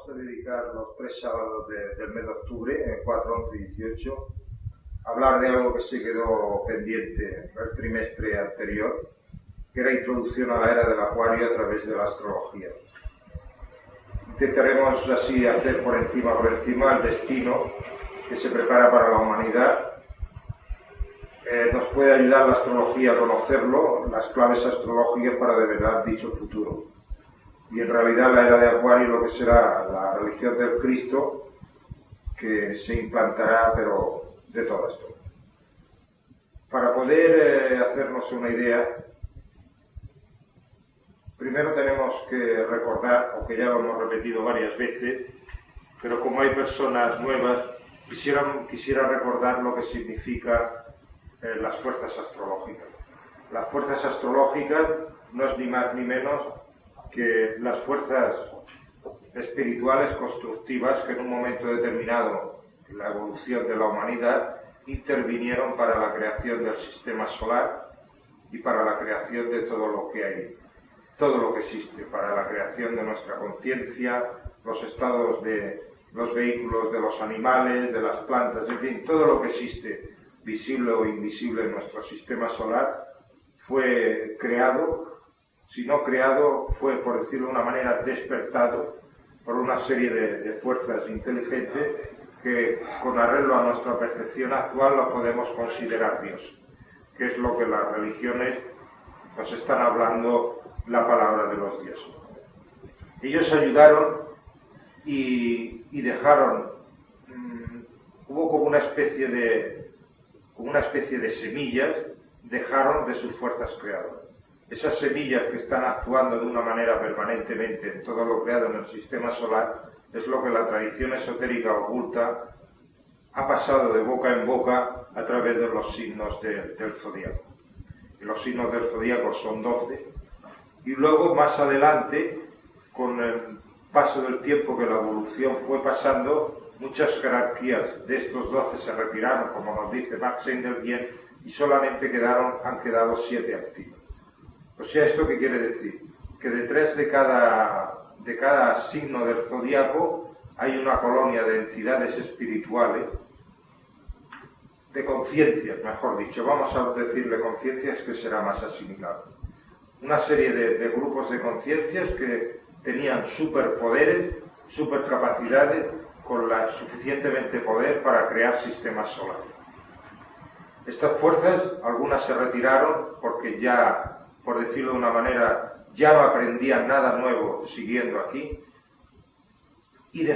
vamos a dedicar los 3 sábados del mes de octubre, 4, 11 y 18, a hablar de algo que se quedó pendiente el trimestre anterior, que era introducción a la era del Acuario a través de la astrología. Intentaremos así hacer por encima el destino que se prepara para la humanidad. Nos puede ayudar la astrología a conocerlo, las claves astrológicas para develar dicho futuro. Y en realidad la era de Acuario, lo que será la religión del Cristo, que se implantará, pero de todo esto. Para poder hacernos una idea, primero tenemos que recordar, aunque ya lo hemos repetido varias veces, pero como hay personas nuevas, quisiera recordar lo que significa las fuerzas astrológicas. Las fuerzas astrológicas no es ni más ni menos que las fuerzas espirituales constructivas que en un momento determinado en la evolución de la humanidad intervinieron para la creación del sistema solar y para la creación de todo lo que hay, todo lo que existe, para la creación de nuestra conciencia, los estados de los vehículos de los animales, de las plantas, en fin, todo lo que existe, visible o invisible en nuestro sistema solar, fue creado. Si no creado, fue, por decirlo de una manera, despertado por una serie de fuerzas inteligentes que, con arreglo a nuestra percepción actual, lo podemos considerar Dios, que es lo que las religiones nos están hablando, la palabra de los dioses. Ellos ayudaron y dejaron, hubo como una especie de semillas, dejaron de sus fuerzas creadoras. Esas semillas que están actuando de una manera permanentemente en todo lo creado en el sistema solar es lo que la tradición esotérica oculta ha pasado de boca en boca a través de los signos del zodíaco. Y los signos del zodíaco son 12. Y luego, más adelante, con el paso del tiempo que la evolución fue pasando, muchas jerarquías de estos 12 se retiraron, como nos dice Max Engelbert, y solamente han quedado 7 activos. O sea, ¿esto qué quiere decir? Que detrás de cada signo del zodiaco hay una colonia de entidades espirituales, de conciencias, mejor dicho, vamos a decirle conciencias, que será más asimilado. Una serie de grupos de conciencias que tenían superpoderes, supercapacidades, con suficientemente poder para crear sistemas solares. Estas fuerzas, algunas se retiraron porque ya, por decirlo de una manera, ya no aprendían nada nuevo siguiendo aquí, y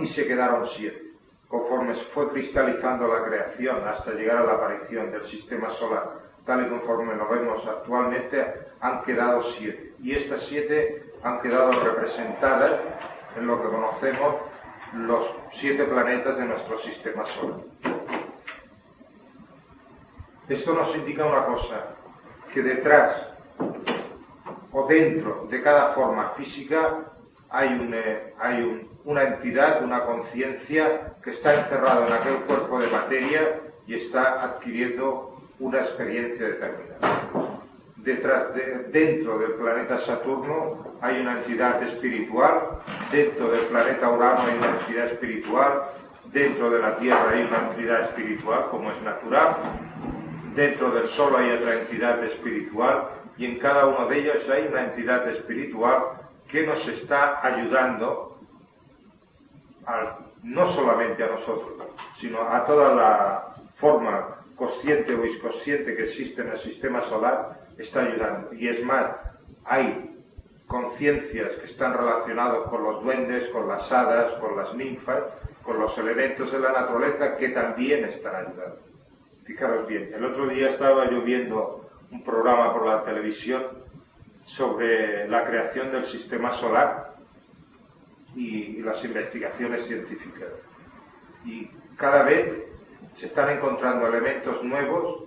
se quedaron 7. Conforme se fue cristalizando la creación hasta llegar a la aparición del sistema solar, tal y conforme lo vemos actualmente, han quedado 7. Y estas 7 han quedado representadas en lo que conocemos los 7 planetas de nuestro sistema solar. Esto nos indica una cosa, que detrás o dentro de cada forma física hay una entidad, una conciencia que está encerrada en aquel cuerpo de materia y está adquiriendo una experiencia determinada. Dentro del planeta Saturno hay una entidad espiritual, dentro del planeta Urano hay una entidad espiritual, dentro de la Tierra hay una entidad espiritual, como es natural, dentro del Sol hay otra entidad espiritual, y en cada uno de ellos hay una entidad espiritual que nos está ayudando no solamente a nosotros, sino a toda la forma consciente o inconsciente que existe en el sistema solar, está ayudando. Y es más, hay conciencias que están relacionadas con los duendes, con las hadas, con las ninfas, con los elementos de la naturaleza que también están ayudando. Fijaros bien, el otro día estaba yo viendo un programa por la televisión sobre la creación del sistema solar y las investigaciones científicas. Y cada vez se están encontrando elementos nuevos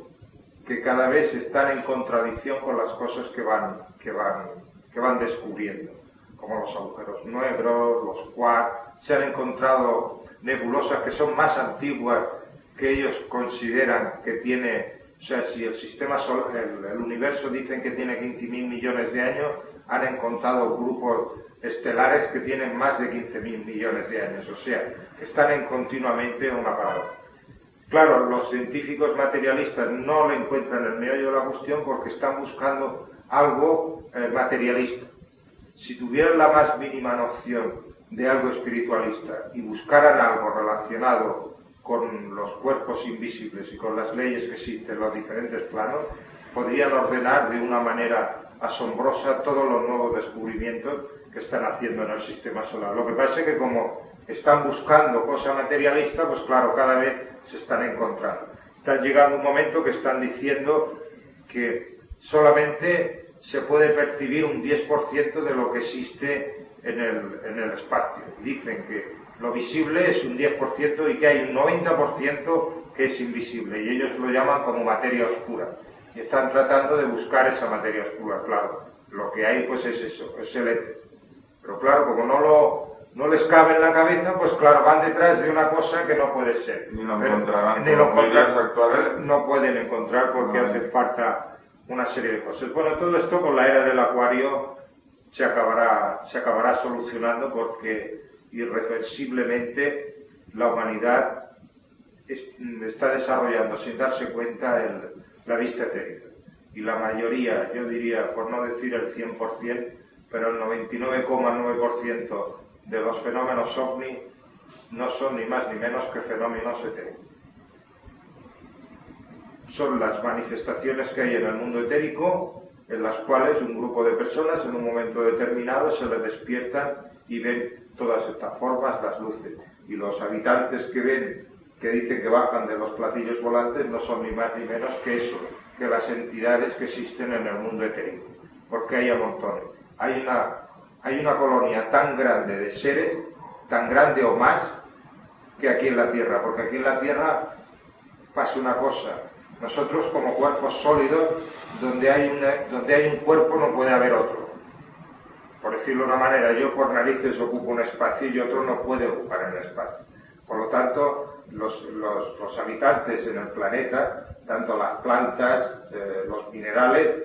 que cada vez están en contradicción con las cosas que van descubriendo, como los agujeros negros, los quarks. Se han encontrado nebulosas que son más antiguas que ellos consideran que tiene. O sea, si el sistema solar, el universo dicen que tiene 15.000 millones de años, han encontrado grupos estelares que tienen más de 15.000 millones de años, o sea, están continuamente en una paradoja. Claro, los científicos materialistas no le encuentran el meollo de la cuestión porque están buscando algo materialista. Si tuvieran la más mínima noción de algo espiritualista y buscaran algo relacionado con los cuerpos invisibles y con las leyes que existen en los diferentes planos, podrían ordenar de una manera asombrosa todos los nuevos descubrimientos que están haciendo en el sistema solar. Lo que pasa es que como están buscando cosa materialista, pues claro, cada vez se están encontrando. Están llegando a un momento que están diciendo que solamente se puede percibir un 10% de lo que existe en el espacio. Dicen que lo visible es un 10% y que hay un 90% que es invisible, y ellos lo llaman como materia oscura. Y están tratando de buscar esa materia oscura, claro. Lo que hay pues es eso, es el éter. Pero claro, como no les cabe en la cabeza, pues claro, van detrás de una cosa que no puede ser. Ni lo encontrarán. Ni lo actuales no pueden encontrar porque hace falta una serie de cosas. Bueno, todo esto con la era del Acuario se acabará solucionando porque irreversiblemente la humanidad está desarrollando sin darse cuenta la vista etérica. Y la mayoría, yo diría, por no decir el 100%, pero el 99,9% de los fenómenos ovni no son ni más ni menos que fenómenos etéricos. Son las manifestaciones que hay en el mundo etérico, en las cuales un grupo de personas en un momento determinado se les despiertan y ven todas estas formas, las luces. Y los habitantes que ven, que dicen que bajan de los platillos volantes, no son ni más ni menos que eso, que las entidades que existen en el mundo etérico. Porque hay a montones. Hay una colonia tan grande de seres, tan grande o más, que aquí en la Tierra. Porque aquí en la Tierra pasa una cosa. Nosotros como cuerpos sólidos, donde hay un cuerpo no puede haber otro. Por decirlo de una manera, yo por narices ocupo un espacio y otro no puede ocupar el espacio. Por lo tanto, los habitantes en el planeta, tanto las plantas, los minerales,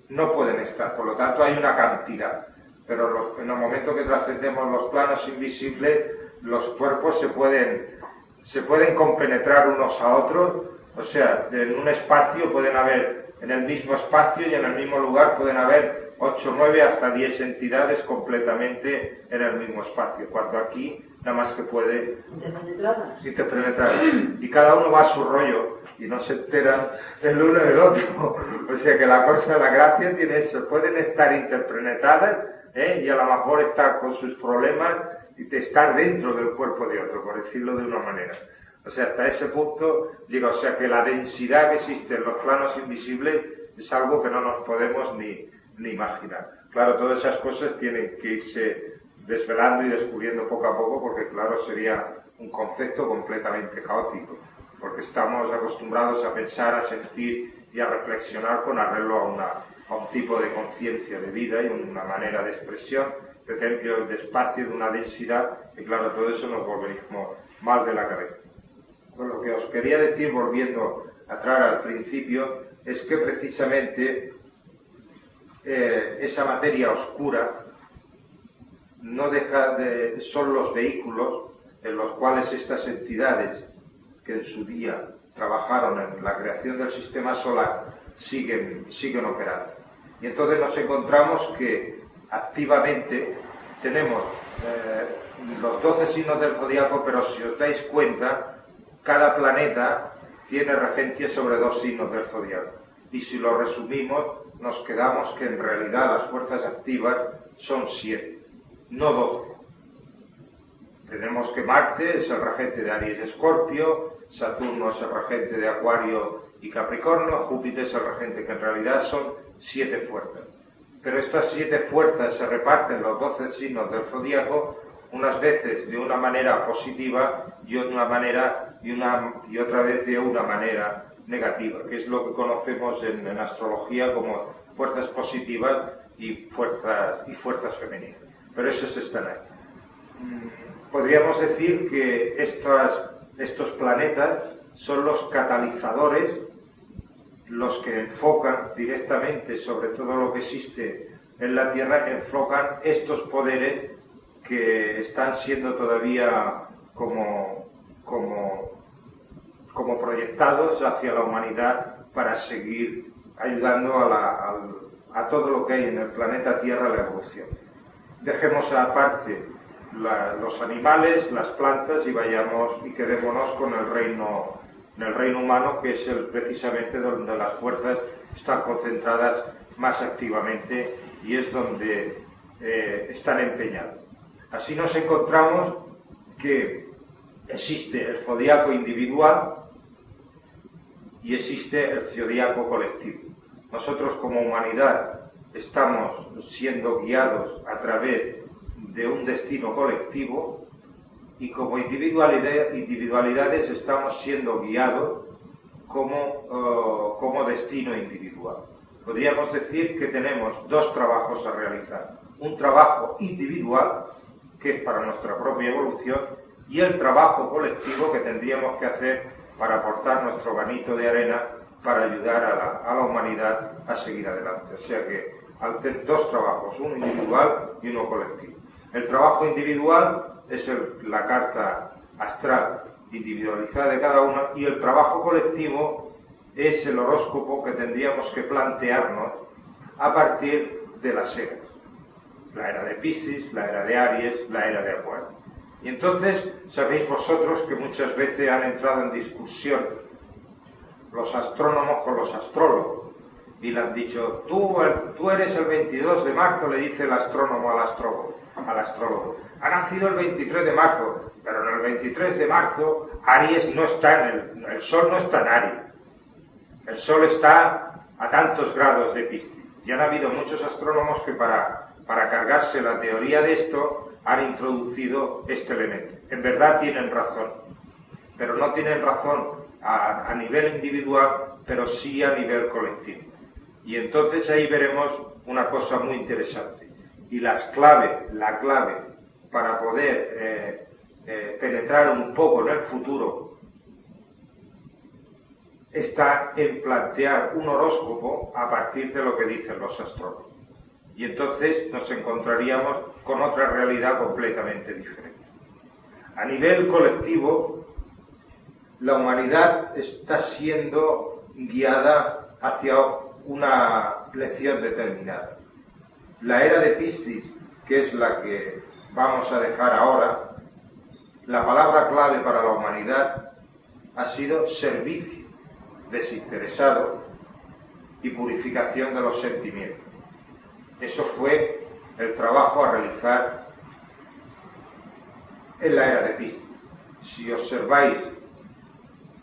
no pueden estar. Por lo tanto, hay una cantidad. Pero en el momento que trascendemos los planos invisibles, los cuerpos se pueden compenetrar unos a otros. O sea, en un espacio pueden haber, en el mismo espacio y en el mismo lugar pueden haber 8, 9, hasta 10 entidades completamente en el mismo espacio, cuando aquí nada más que puede interpenetradas. Y cada uno va a su rollo y no se enteran el uno del otro. O sea que la gracia tiene eso, pueden estar interpenetradas y a lo mejor estar con sus problemas y estar dentro del cuerpo de otro, por decirlo de una manera. O sea, hasta ese punto, digo, o sea que la densidad que existe en los planos invisibles es algo que no nos podemos ni imaginar. Claro, todas esas cosas tienen que irse desvelando y descubriendo poco a poco, porque claro, sería un concepto completamente caótico, porque estamos acostumbrados a pensar, a sentir y a reflexionar con arreglo a un tipo de conciencia de vida y una manera de expresión, de tiempo, de espacio, de una densidad, y claro, todo eso nos volveríamos mal de la cabeza. Bueno, lo que os quería decir, volviendo atrás al principio, es que precisamente esa materia oscura no deja son los vehículos en los cuales estas entidades que en su día trabajaron en la creación del sistema solar siguen operando. Y entonces nos encontramos que activamente tenemos los 12 signos del zodiaco, pero si os dais cuenta, cada planeta tiene regencia sobre 2 signos del zodiaco. Y si lo resumimos, nos quedamos que en realidad las fuerzas activas son 7, no 12. Tenemos que Marte es el regente de Aries y Escorpio, Saturno es el regente de Acuario y Capricornio, Júpiter es el regente, que en realidad son 7 fuerzas. Pero estas 7 fuerzas se reparten los 12 signos del zodiaco, unas veces de una manera positiva y otra vez de una manera negativa, que es lo que conocemos en astrología como fuerzas positivas y fuerzas femeninas. Pero esos están ahí. Podríamos decir que estos planetas son los catalizadores, los que enfocan directamente sobre todo lo que existe en la Tierra enfocan estos poderes que están siendo todavía como proyectados hacia la humanidad para seguir ayudando a todo lo que hay en el planeta Tierra a la evolución. Dejemos aparte los animales, las plantas y quedémonos con el reino humano, que es precisamente donde las fuerzas están concentradas más activamente y es donde están empeñados. Así nos encontramos que existe el zodiaco individual y existe el zodiaco colectivo. Nosotros como humanidad estamos siendo guiados a través de un destino colectivo y como individualidades estamos siendo guiados como destino individual. Podríamos decir que tenemos dos trabajos a realizar. Un trabajo individual, que es para nuestra propia evolución, y el trabajo colectivo que tendríamos que hacer para aportar nuestro granito de arena para ayudar a la humanidad a seguir adelante. O sea que dos trabajos, uno individual y uno colectivo. El trabajo individual es la carta astral individualizada de cada uno y el trabajo colectivo es el horóscopo que tendríamos que plantearnos a partir de las eras. La era de Piscis, la era de Aries, la era de Acuario. Y entonces sabéis vosotros que muchas veces han entrado en discusión los astrónomos con los astrólogos y le han dicho, tú eres el 22 de marzo, le dice el astrónomo al astrólogo. Ha nacido el 23 de marzo, pero en el 23 de marzo Aries no está el Sol no está en Aries. El Sol está a tantos grados de Piscis. Y han habido muchos astrónomos que para cargarse la teoría de esto han introducido este elemento. En verdad tienen razón, pero no tienen razón a nivel individual, pero sí a nivel colectivo. Y entonces ahí veremos una cosa muy interesante. Y la clave para poder penetrar un poco en el futuro está en plantear un horóscopo a partir de lo que dicen los astrólogos. Y entonces nos encontraríamos con otra realidad completamente diferente. A nivel colectivo, la humanidad está siendo guiada hacia una lección determinada. La era de Piscis, que es la que vamos a dejar ahora, la palabra clave para la humanidad ha sido servicio desinteresado y purificación de los sentimientos. Eso fue el trabajo a realizar en la era de Piscis. Si observáis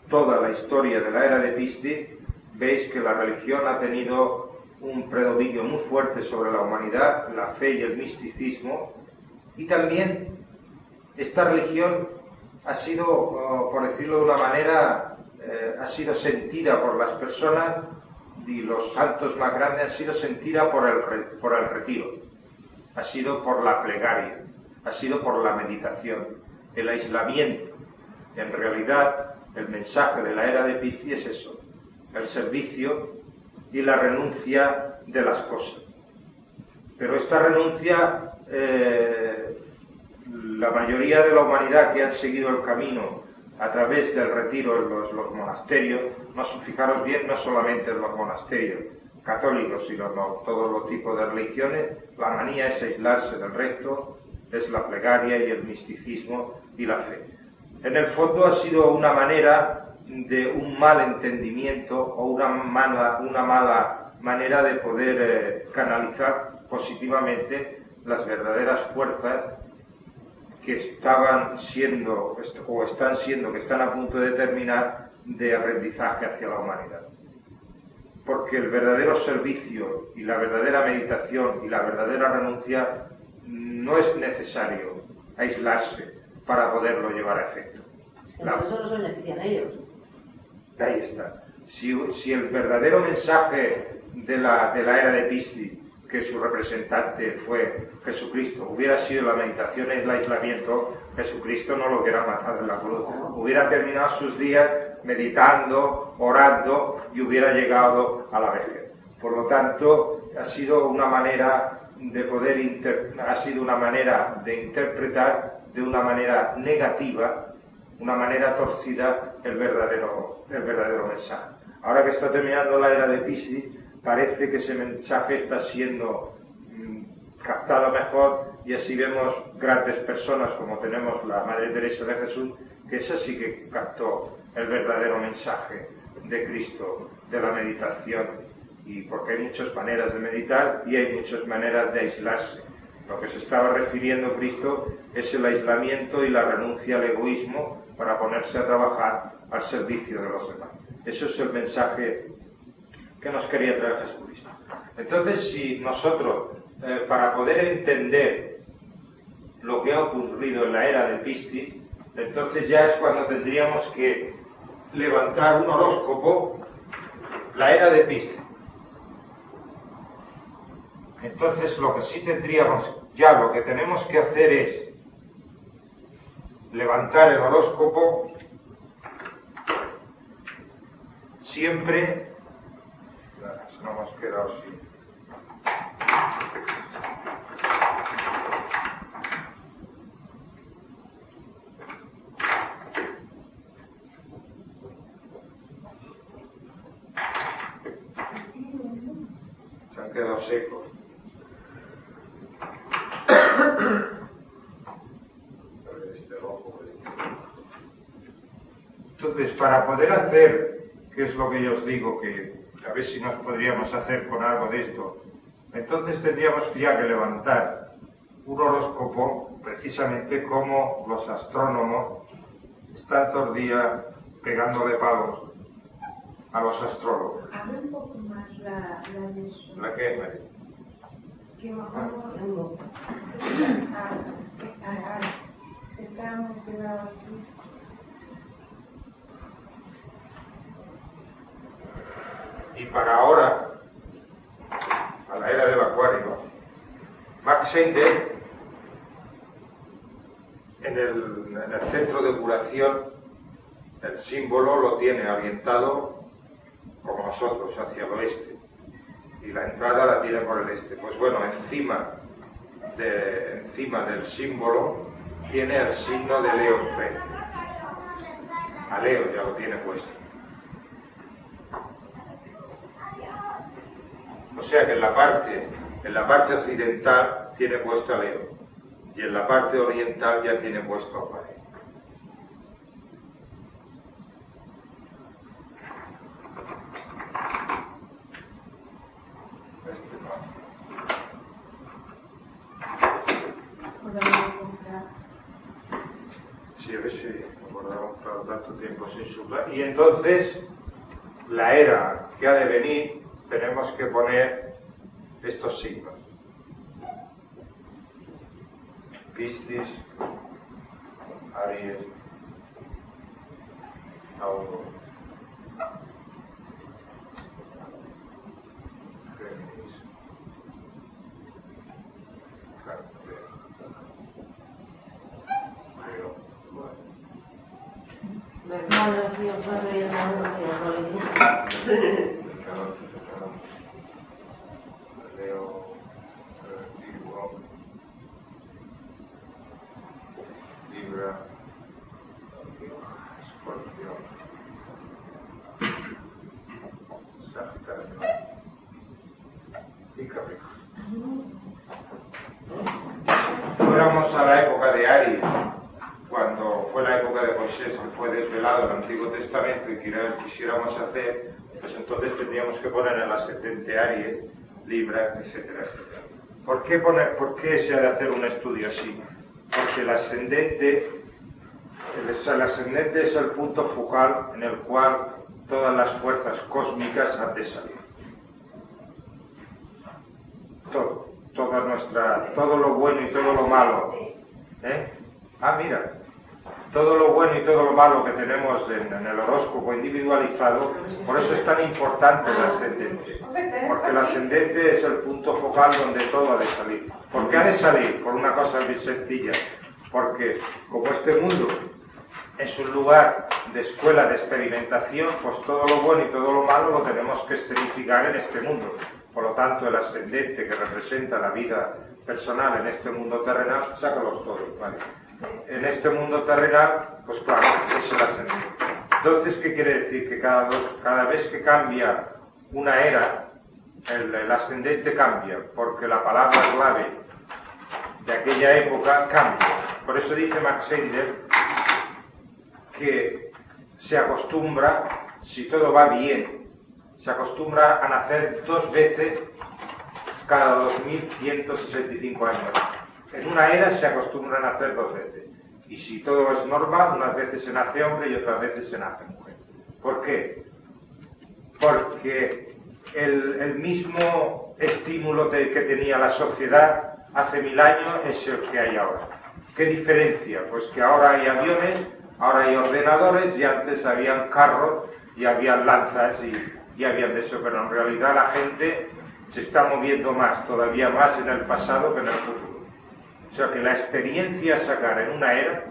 toda la historia de la era de Piscis, veis que la religión ha tenido un predominio muy fuerte sobre la humanidad, la fe y el misticismo, y también esta religión ha sido, por decirlo de una manera, ha sido sentida por las personas y los santos más grandes han sido sentida por el retiro, ha sido por la plegaria, ha sido por la meditación, el aislamiento. En realidad, el mensaje de la era de Piscis es eso, el servicio y la renuncia de las cosas. Pero esta renuncia, la mayoría de la humanidad que han seguido el camino a través del retiro en los monasterios, fijaros bien, no solamente en los monasterios católicos, sino todos los tipos de religiones, la manía es aislarse del resto, es la plegaria y el misticismo y la fe. En el fondo ha sido una manera de un mal entendimiento o una mala manera de poder canalizar positivamente las verdaderas fuerzas que están a punto de terminar de aprendizaje hacia la humanidad. Porque el verdadero servicio y la verdadera meditación y la verdadera renuncia no es necesario aislarse para poderlo llevar a efecto. Pero eso nos benefician ellos. Ahí está. Si el verdadero mensaje de la era de Piscis, que su representante fue Jesucristo, hubiera sido la meditación y el aislamiento, Jesucristo no lo hubiera matado en la cruz. Hubiera terminado sus días meditando, orando y hubiera llegado a la vejez. Por lo tanto, ha sido una manera ha sido una manera de interpretar de una manera negativa, una manera torcida el verdadero mensaje. Ahora que está terminando la era de Piscis, parece que ese mensaje está siendo captado mejor, y así vemos grandes personas como tenemos la Madre Teresa de Jesús, que esa sí que captó el verdadero mensaje de Cristo, de la meditación, y porque hay muchas maneras de meditar y hay muchas maneras de aislarse. Lo que se estaba refiriendo Cristo es el aislamiento y la renuncia al egoísmo para ponerse a trabajar al servicio de los demás. Eso es el mensaje que nos quería traer Jesucristo. Entonces, si nosotros, para poder entender lo que ha ocurrido en la era de Piscis, entonces ya es cuando tendríamos que levantar un horóscopo, la era de Piscis. Entonces lo que sí tendríamos, ya lo que tenemos que hacer es levantar el horóscopo siempre, no hemos quedado sin. Se han quedado secos. Entonces, para poder hacer, que es lo que yo os digo, que a ver si nos podríamos hacer con algo de esto, entonces tendríamos ya que levantar un horóscopo, precisamente como los astrónomos están todo el día pegándole palos a los astrólogos. Habla un poco más la de eso. ¿La qué, María? Que estábamos quedados aquí. Y para ahora, a la era del Acuario, Max Sender, en el centro de curación, el símbolo lo tiene orientado, como nosotros, hacia el oeste, y la entrada la tiene por el este. Pues bueno, encima del símbolo tiene el signo de Leo enfrente. A Leo ya lo tiene puesto. O sea que en la parte occidental tiene puesto a Leo, y en la parte oriental ya tiene puesto a Acuario. Sí, a ver si nos acordamos para tanto tiempo sin sublar. Y entonces, la era que ha de venir, tenemos que poner estos signos. Piscis, Aries, Tauro, Géminis, Cáncer, Leo. Leo, Virgo, Libra, Escorpio, Sagitario y Capricornio. Fuéramos a la época de Aries, cuando fue la época de Moisés, que fue desvelado el Antiguo Testamento y quisiéramos hacer, pues entonces tendríamos que poner el ascendente Aries, Libra, etcétera, etcétera. ¿Por qué se ha de hacer un estudio así? Porque el ascendente es el punto focal en el cual todas las fuerzas cósmicas han de salir. Todo lo bueno y todo lo malo. Mira, todo lo bueno y todo lo malo que tenemos en el horóscopo individualizado, por eso es tan importante el ascendente. Porque el ascendente es el punto focal donde todo ha de salir. ¿Por qué ha de salir? Por una cosa muy sencilla. Porque como este mundo es un lugar de escuela de experimentación, pues todo lo bueno y todo lo malo lo tenemos que escenificar en este mundo. Por lo tanto, el ascendente que representa la vida personal en este mundo terrenal, sácalos todos, ¿vale? En este mundo terrenal, pues claro, es el ascendente. Entonces, ¿qué quiere decir? Que cada vez que cambia una era, el ascendente cambia, porque la palabra clave de aquella época cambia. Por eso dice Max Heidegger que se acostumbra, si todo va bien, se acostumbra a nacer 2 veces cada 2165 años. En una era se acostumbra a nacer 2 veces. Y si todo es normal, unas veces se nace hombre y otras veces se nace mujer. ¿Por qué? Porque el mismo estímulo que tenía la sociedad hace 1000 años es el que hay ahora. ¿Qué diferencia? Pues que ahora hay aviones, ahora hay ordenadores y antes habían carros y habían lanzas y habían de eso, pero en realidad la gente se está moviendo más, todavía más en el pasado que en el futuro. O sea que la experiencia a sacar en una era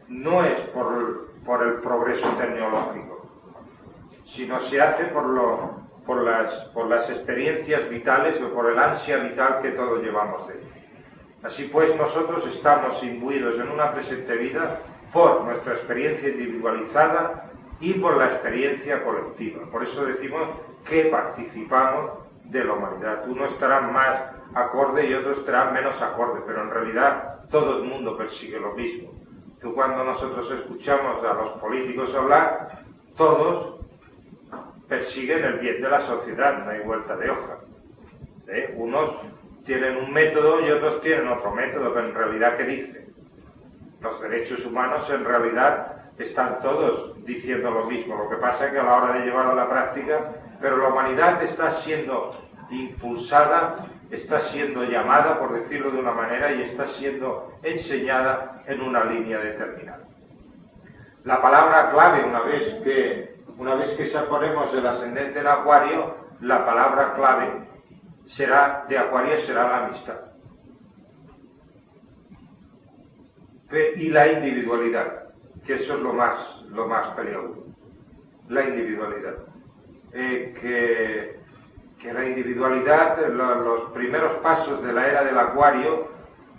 no es por el progreso tecnológico, sino se hace por las experiencias vitales o por el ansia vital que todos llevamos dentro. Así pues, nosotros estamos imbuidos en una presente vida por nuestra experiencia individualizada y por la experiencia colectiva. Por eso decimos que participamos de la humanidad. Unos estarán más acorde y otros estarán menos acorde, pero en realidad todo el mundo persigue lo mismo. Tú, cuando nosotros escuchamos a los políticos hablar, todos persiguen el bien de la sociedad, no hay vuelta de hoja. Unos tienen un método y otros tienen otro método, pero en realidad, ¿qué dicen? Los derechos humanos en realidad están todos diciendo lo mismo. Lo que pasa es que a la hora de llevarlo a la práctica, pero la humanidad está siendo impulsada, está siendo llamada, por decirlo de una manera, y está siendo enseñada en una línea determinada. La palabra clave, una vez que ponemos el ascendente en Acuario, la palabra clave de Acuario será la amistad. Y la individualidad, que eso es lo más peligroso. La individualidad. Que la individualidad, los primeros pasos de la era del Acuario,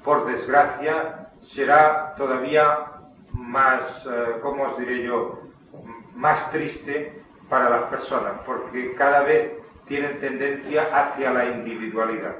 por desgracia, será todavía más, ¿cómo os diré yo?, más triste para las personas, porque cada vez tienen tendencia hacia la individualidad,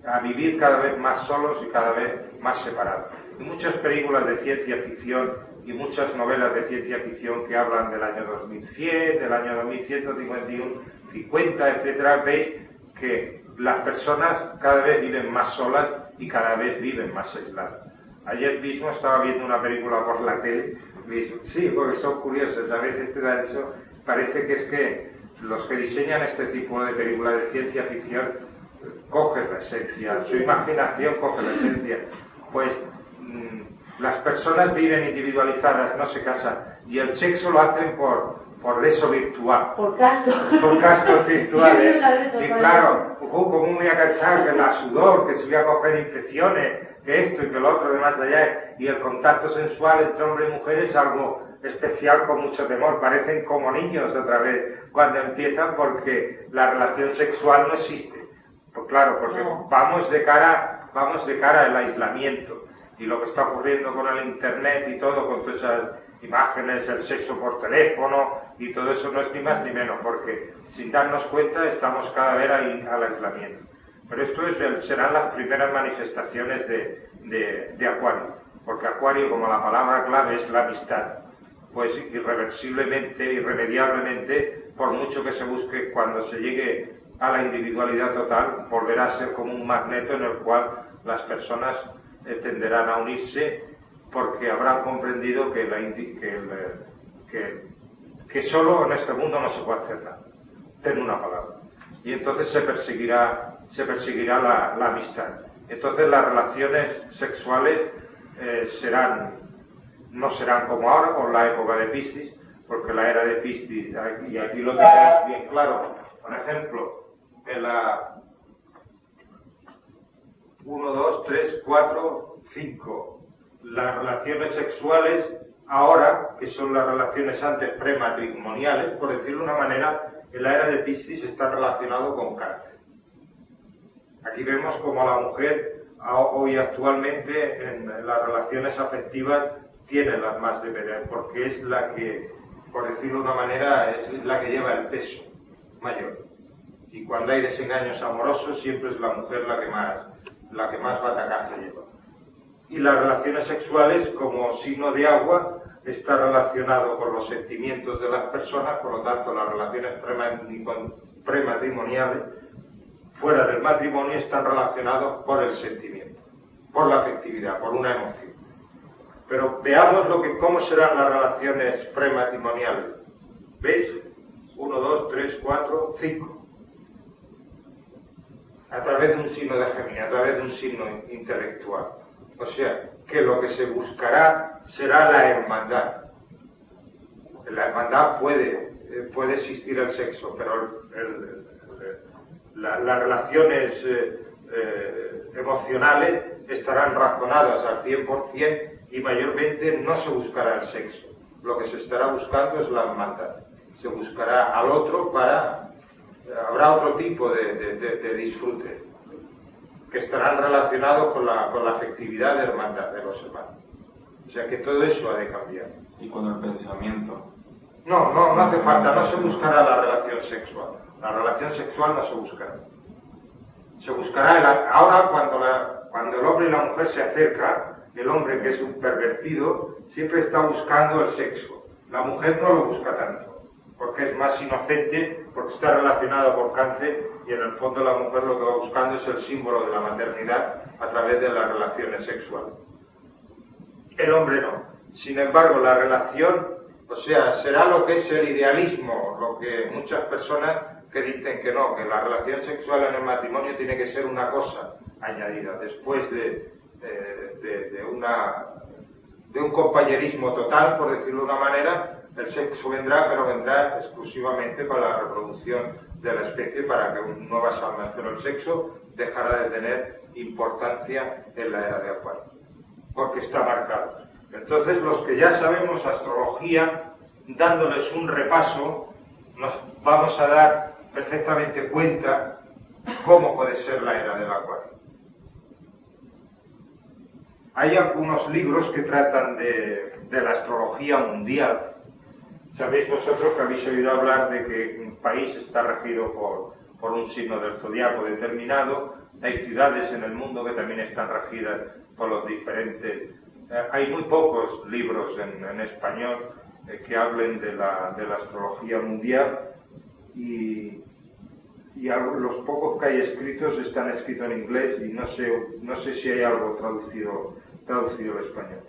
a vivir cada vez más solos y cada vez más separados. Y muchas películas de ciencia ficción y muchas novelas de ciencia ficción que hablan del año 2100, del año 2151, 50, etcétera, veis que las personas cada vez viven más solas y cada vez viven más aisladas. Ayer mismo estaba viendo una película por la tele, sí, porque son curiosos, a veces te da eso, parece que es que los que diseñan este tipo de películas de ciencia ficción cogen la esencia, su imaginación coge la esencia. Pues las personas viven individualizadas, no se casan, y el sexo lo hacen por eso virtual. Por cascos virtuales. Y claro, ¿cómo me voy a casar? Que la sudor, que se voy a coger infecciones, que esto y que lo otro, de más allá. Y el contacto sensual entre hombre y mujer es algo especial, con mucho temor. Parecen como niños otra vez cuando empiezan, porque la relación sexual no existe. Pues claro, porque vamos de cara al aislamiento. Y lo que está ocurriendo con el internet y todo, con todas esas imágenes, el sexo por teléfono y todo eso, no es ni más ni menos, porque sin darnos cuenta estamos cada vez al aislamiento. Pero esto serán las primeras manifestaciones de Acuario, porque Acuario, como la palabra clave es la amistad, pues irreversiblemente, irremediablemente, por mucho que se busque, cuando se llegue a la individualidad total, volverá a ser como un magneto en el cual las personas tenderán a unirse, porque habrán comprendido que solo en este mundo no se puede hacer nada. Ten una palabra. Y entonces se perseguirá la amistad. Entonces las relaciones sexuales no serán como ahora, con la época de Piscis, porque la era de Piscis, y aquí lo tenemos bien claro. Por ejemplo, en la 1, 2, 3, 4, 5. Las relaciones sexuales ahora, que son las relaciones antes prematrimoniales, por decirlo de una manera, en la era de Piscis está relacionado con Cáncer. Aquí vemos como la mujer hoy actualmente en las relaciones afectivas tiene las más de perder, porque es la que, por decirlo de una manera, es la que lleva el peso mayor. Y cuando hay desengaños amorosos siempre es la mujer la que más batacazo lleva. Y las relaciones sexuales, como signo de agua, está relacionado con los sentimientos de las personas, por lo tanto las relaciones prematrimoniales fuera del matrimonio están relacionados por el sentimiento, por la afectividad, por una emoción. Pero veamos cómo serán las relaciones prematrimoniales. ¿Veis? 1, 2, 3, 4, 5. A través de un signo de Géminis, a través de un signo intelectual. O sea, que lo que se buscará será la hermandad. En la hermandad puede existir el sexo, pero las relaciones emocionales estarán razonadas al 100% y mayormente no se buscará el sexo. Lo que se estará buscando es la hermandad. Se buscará al otro habrá otro tipo de disfrute que estarán relacionados con la afectividad de hermandad de los hermanos. O sea que todo eso ha de cambiar. ¿Y con el pensamiento? No hace falta, no se buscará la relación sexual. La relación sexual no se buscará. Se buscará ahora cuando el hombre y la mujer se acercan, el hombre, que es un pervertido, siempre está buscando el sexo. La mujer no lo busca tanto, porque es más inocente, porque está relacionado por cáncer, y en el fondo la mujer lo que va buscando es el símbolo de la maternidad a través de las relaciones sexuales. El hombre no. Sin embargo, la relación, o sea, será lo que es el idealismo, lo que muchas personas que dicen que no, que la relación sexual en el matrimonio tiene que ser una cosa añadida, después de un compañerismo total, por decirlo de una manera. El sexo vendrá, pero vendrá exclusivamente para la reproducción de la especie, para que nuevas almas, pero el sexo dejará de tener importancia en la era de Acuario, porque está marcado. Entonces, los que ya sabemos astrología, dándoles un repaso, nos vamos a dar perfectamente cuenta cómo puede ser la era del Acuario. Hay algunos libros que tratan de la astrología mundial. Sabéis vosotros que habéis oído hablar de que un país está regido por un signo del zodiaco determinado. Hay ciudades en el mundo que también están regidas por los diferentes... hay muy pocos libros en español que hablen de la astrología mundial, y los pocos que hay escritos están escritos en inglés, y no sé si hay algo traducido al español.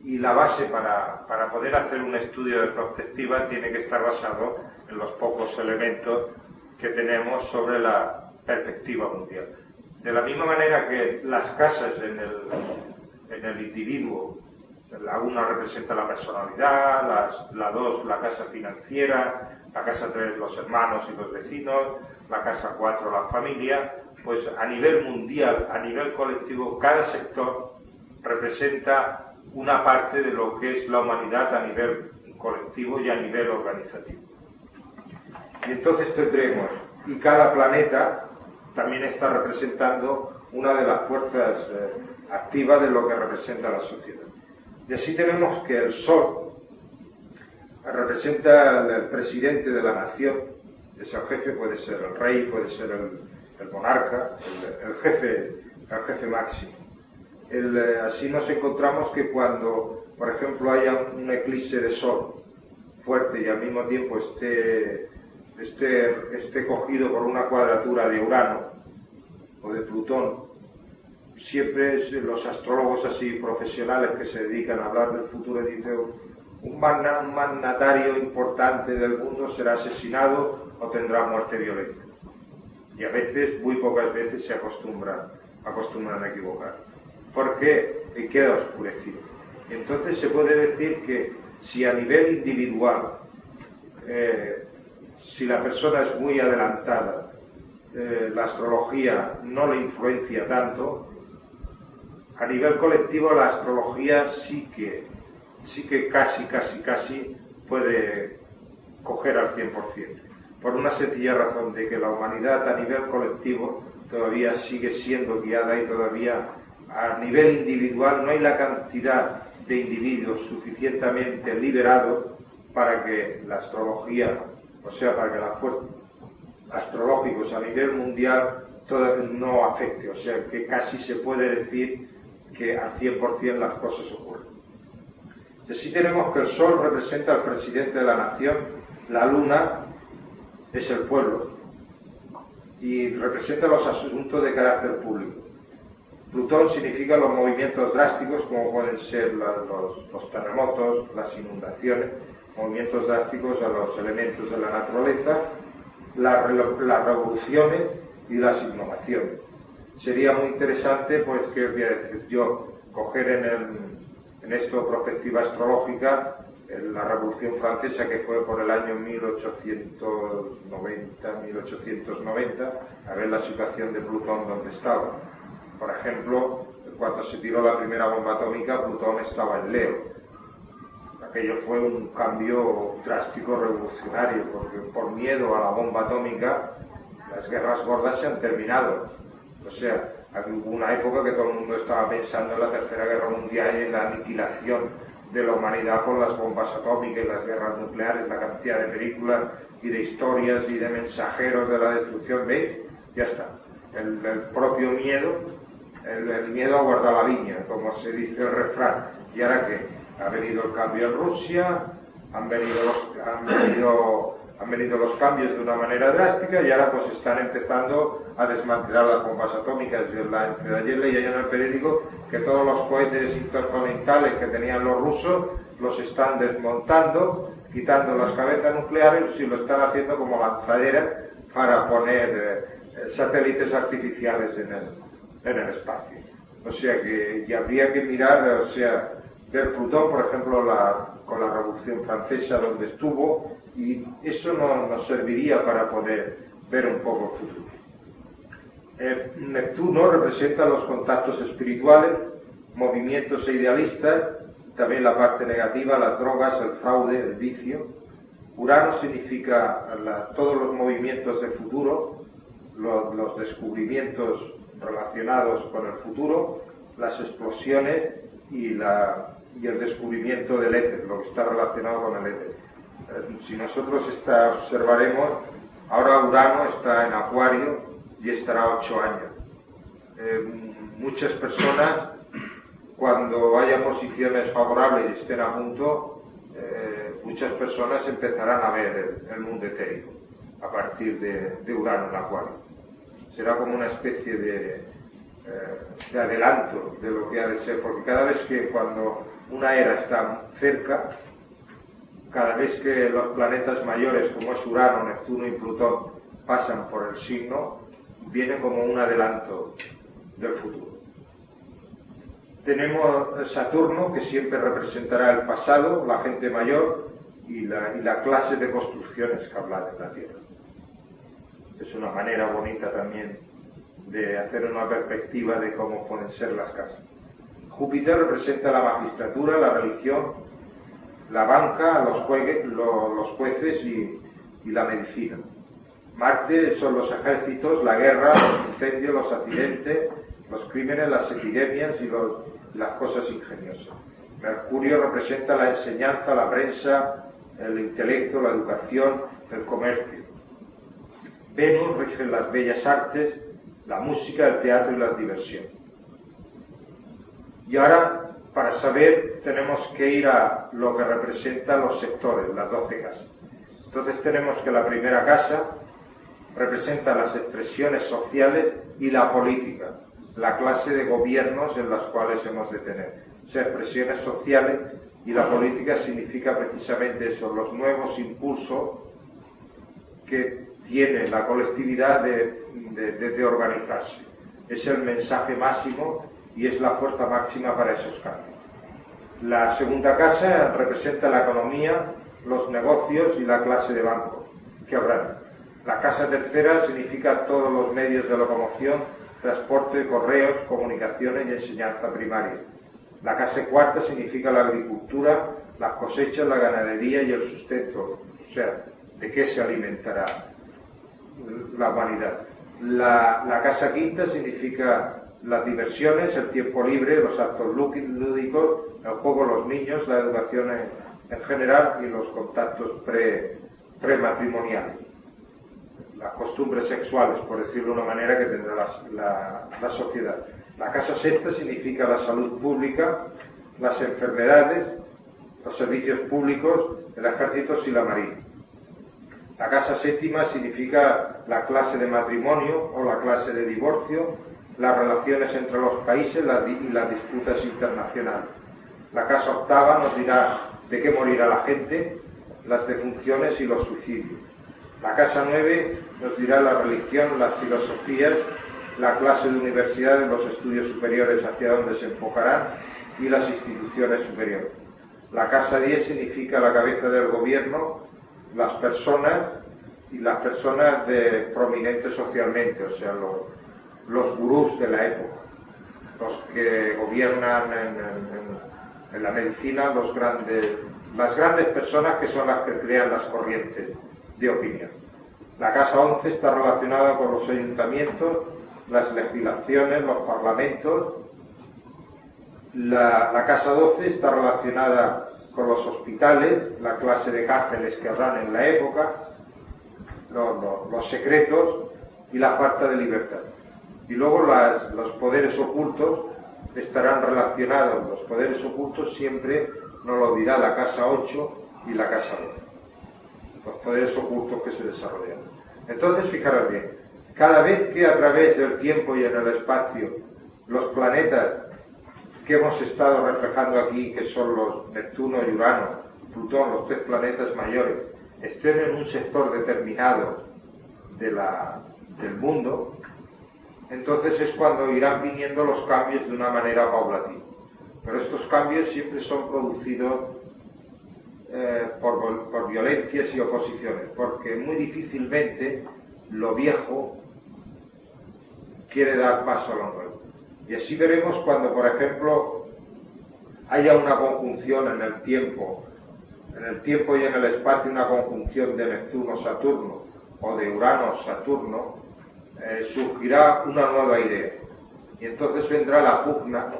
Y la base para poder hacer un estudio de perspectiva tiene que estar basado en los pocos elementos que tenemos sobre la perspectiva mundial. De la misma manera que las casas en el individuo, la 1 representa la personalidad, la 2 la casa financiera, la casa 3 los hermanos y los vecinos, la casa 4 la familia, pues a nivel mundial, a nivel colectivo, cada sector representa una parte de lo que es la humanidad a nivel colectivo y a nivel organizativo. Y entonces tendremos, y cada planeta también está representando una de las fuerzas activas de lo que representa la sociedad. Y así tenemos que el Sol representa el presidente de la nación. Ese jefe puede ser el rey, puede ser el monarca, el jefe máximo. Así nos encontramos que cuando, por ejemplo, haya un eclipse de Sol fuerte y al mismo tiempo esté cogido por una cuadratura de Urano o de Plutón, siempre los astrólogos así profesionales que se dedican a hablar del futuro dicen: un mandatario importante del mundo será asesinado o tendrá muerte violenta. Y a veces, muy pocas veces, se acostumbran a equivocar. ¿Por qué? Y queda oscurecido. Entonces se puede decir que si a nivel individual, si la persona es muy adelantada, la astrología no le influencia tanto, a nivel colectivo la astrología sí que casi puede coger al 100%, por una sencilla razón de que la humanidad a nivel colectivo todavía sigue siendo guiada y todavía a nivel individual no hay la cantidad de individuos suficientemente liberados para que la astrología, o sea, para que los fuerzas astrológicos a nivel mundial todavía no afecte, o sea, que casi se puede decir que al 100% las cosas ocurren. Así tenemos que el Sol representa al presidente de la nación, la Luna es el pueblo y representa los asuntos de carácter público. Plutón significa los movimientos drásticos, como pueden ser los terremotos, las inundaciones, movimientos drásticos a los elementos de la naturaleza, las revoluciones y las innovaciones. Sería muy interesante, pues, que voy a decir yo, coger en esto perspectiva astrológica la Revolución Francesa, que fue por el año 1890, a ver la situación de Plutón donde estaba. Por ejemplo, cuando se tiró la primera bomba atómica, Plutón estaba en Leo. Aquello fue un cambio drástico, revolucionario, porque por miedo a la bomba atómica, las guerras gordas se han terminado. O sea, hubo una época que todo el mundo estaba pensando en la Tercera Guerra Mundial y en la aniquilación de la humanidad con las bombas atómicas y las guerras nucleares, la cantidad de películas y de historias y de mensajeros de la destrucción. ¿Veis? Ya está. El propio miedo, el miedo a guardar la viña, como se dice el refrán. ¿Y ahora qué? Ha venido el cambio en Rusia, han venido los cambios de una manera drástica y ahora pues están empezando a desmantelar las bombas atómicas. Entre ayer leía yo en el periódico que todos los cohetes intercontinentales que tenían los rusos los están desmontando, quitando las cabezas nucleares y lo están haciendo como lanzaderas para poner satélites artificiales en el espacio. O sea que ya habría que mirar, o sea, ver Plutón, por ejemplo, con la Revolución Francesa donde estuvo, y eso nos serviría para poder ver un poco el futuro. Neptuno representa los contactos espirituales, movimientos e idealistas, también la parte negativa, las drogas, el fraude, el vicio. Urano significa todos los movimientos de futuro, los descubrimientos relacionados con el futuro, las explosiones y el descubrimiento del éter, lo que está relacionado con el éter. Si nosotros observaremos, ahora Urano está en Acuario y estará 8 años. Muchas personas, cuando haya posiciones favorables y estén a punto, muchas personas empezarán a ver el mundo etérico a partir de Urano en Acuario. Será como una especie de adelanto de lo que ha de ser, porque cada vez que cuando una era está cerca, cada vez que los planetas mayores como es Urano, Neptuno y Plutón pasan por el signo, viene como un adelanto del futuro. Tenemos Saturno, que siempre representará el pasado, la gente mayor y la clase de construcciones que habla en la Tierra. Es una manera bonita también de hacer una perspectiva de cómo pueden ser las casas. Júpiter representa la magistratura, la religión, la banca, los jueces y la medicina. Marte son los ejércitos, la guerra, los incendios, los accidentes, los crímenes, las epidemias y las cosas ingeniosas. Mercurio representa la enseñanza, la prensa, el intelecto, la educación, el comercio. Venus rige las bellas artes, la música, el teatro y la diversión. Y ahora, para saber, tenemos que ir a lo que representa los sectores, las 12 casas. Entonces tenemos que la primera casa representa las expresiones sociales y la política, la clase de gobiernos en las cuales hemos de tener. O sea, expresiones sociales y la política significa precisamente eso, los nuevos impulsos que tiene la colectividad de organizarse. Es el mensaje máximo y es la fuerza máxima para esos cambios. La segunda casa representa la economía, los negocios y la clase de bancos que habrán. La casa tercera significa todos los medios de locomoción, transporte, correos, comunicaciones y enseñanza primaria. La casa cuarta significa la agricultura, las cosechas, la ganadería y el sustento, o sea, de qué se alimentará la humanidad. La casa quinta significa las diversiones, el tiempo libre, los actos lúdicos, el juego, los niños, la educación en general y los contactos prematrimoniales. Las costumbres sexuales, por decirlo de una manera, que tendrá la sociedad. La casa sexta significa la salud pública, las enfermedades, los servicios públicos, el ejército y la marina. La casa séptima significa la clase de matrimonio o la clase de divorcio, las relaciones entre los países y las disputas internacionales. La casa octava nos dirá de qué morirá la gente, las defunciones y los suicidios. La casa 9 nos dirá la religión, las filosofías, la clase de universidades, los estudios superiores hacia donde se enfocarán y las instituciones superiores. La casa 10 significa la cabeza del gobierno, las personas y las personas prominentes socialmente, o sea, los gurús de la época, los que gobiernan en la medicina, las grandes personas que son las que crean las corrientes de opinión. La casa 11 está relacionada con los ayuntamientos, las legislaciones, los parlamentos. La casa 12 está relacionada con los hospitales, la clase de cárceles que habrán en la época, los secretos y la falta de libertad. Y luego los poderes ocultos estarán relacionados. Los poderes ocultos siempre nos lo dirá la casa 8 y la casa 12. Los poderes ocultos que se desarrollan. Entonces, fijaros bien, cada vez que a través del tiempo y en el espacio los planetas que hemos estado reflejando aquí, que son los Neptuno y Urano, Plutón, los tres planetas mayores, estén en un sector determinado del mundo, entonces es cuando irán viniendo los cambios de una manera paulatina. Pero estos cambios siempre son producidos por violencias y oposiciones, porque muy difícilmente lo viejo quiere dar paso a lo nuevo. Y así veremos cuando, por ejemplo, haya una conjunción en el tiempo y en el espacio, una conjunción de Neptuno-Saturno o de Urano-Saturno, surgirá una nueva idea. Y entonces vendrá la pugna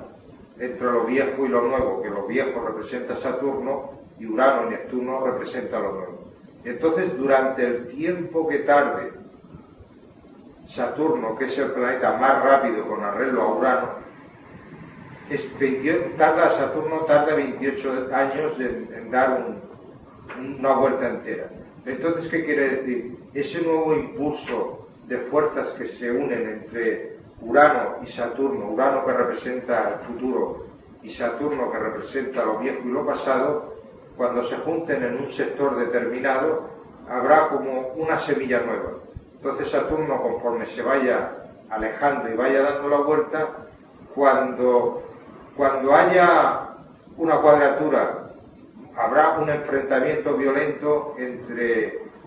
entre lo viejo y lo nuevo, que lo viejo representa Saturno y Urano y Neptuno representa lo nuevo. Y entonces, durante el tiempo que tarde Saturno, que es el planeta más rápido con arreglo a Urano, Saturno tarda 28 años en dar una vuelta entera. Entonces, ¿qué quiere decir? Ese nuevo impulso de fuerzas que se unen entre Urano y Saturno, Urano que representa el futuro y Saturno que representa lo viejo y lo pasado, cuando se junten en un sector determinado, habrá como una semilla nueva. Entonces Saturno, conforme se vaya alejando y vaya dando la vuelta, cuando haya una cuadratura, habrá un enfrentamiento violento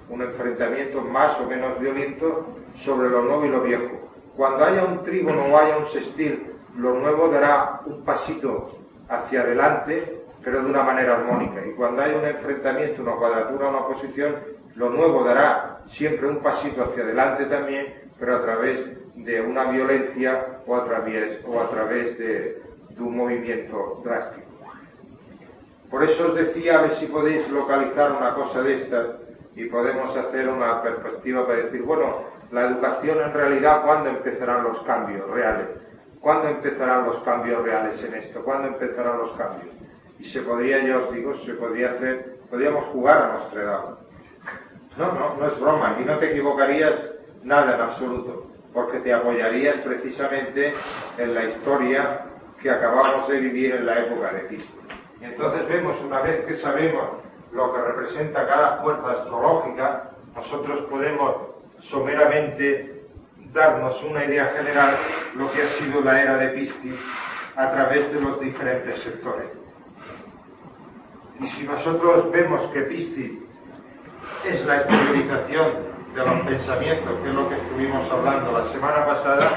un enfrentamiento más o menos violento sobre lo nuevo y lo viejo. Cuando haya un trígono o haya un sextil, lo nuevo dará un pasito hacia adelante, pero de una manera armónica. Y cuando haya un enfrentamiento, una cuadratura, una oposición, lo nuevo dará siempre un pasito hacia adelante también, pero a través de una violencia o a través de un movimiento drástico. Por eso os decía, a ver si podéis localizar una cosa de estas y podemos hacer una perspectiva para decir, bueno, la educación en realidad, ¿cuándo empezarán los cambios reales? ¿Cuándo empezarán los cambios reales en esto? ¿Cuándo empezarán los cambios? Y se podría, ya os digo, podríamos jugar a nuestra edad. No es broma, y no te equivocarías nada en absoluto, porque te apoyarías precisamente en la historia que acabamos de vivir en la época de Cristo. Y entonces vemos, una vez que sabemos lo que representa cada fuerza astrológica, nosotros podemos someramente darnos una idea general de lo que ha sido la era de Piscis a través de los diferentes sectores. Y si nosotros vemos que Piscis es la exteriorización de los pensamientos, que es lo que estuvimos hablando la semana pasada,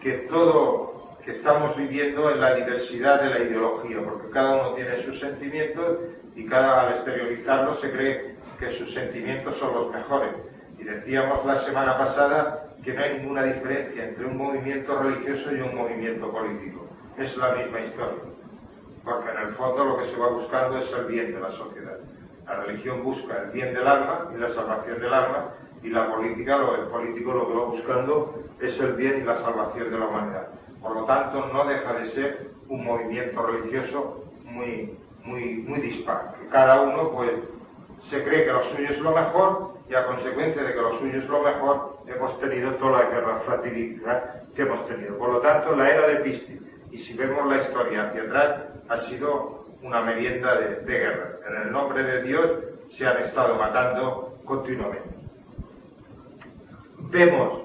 que todo que estamos viviendo en la diversidad de la ideología, porque cada uno tiene sus sentimientos y al exteriorizarlos se cree que sus sentimientos son los mejores. Y decíamos la semana pasada que no hay ninguna diferencia entre un movimiento religioso y un movimiento político. Es la misma historia, porque en el fondo lo que se va buscando es el bien de la sociedad. La religión busca el bien del alma y la salvación del alma, y la política, el político lo que va buscando es el bien y la salvación de la humanidad. Por lo tanto, no deja de ser un movimiento religioso muy dispar, que cada uno pues se cree que lo suyo es lo mejor, y a consecuencia de que lo suyo es lo mejor, hemos tenido toda la guerra fratricida que hemos tenido. Por lo tanto, la era de Piscis, y si vemos la historia hacia atrás, ha sido una merienda de guerra. En el nombre de Dios se han estado matando continuamente. Vemos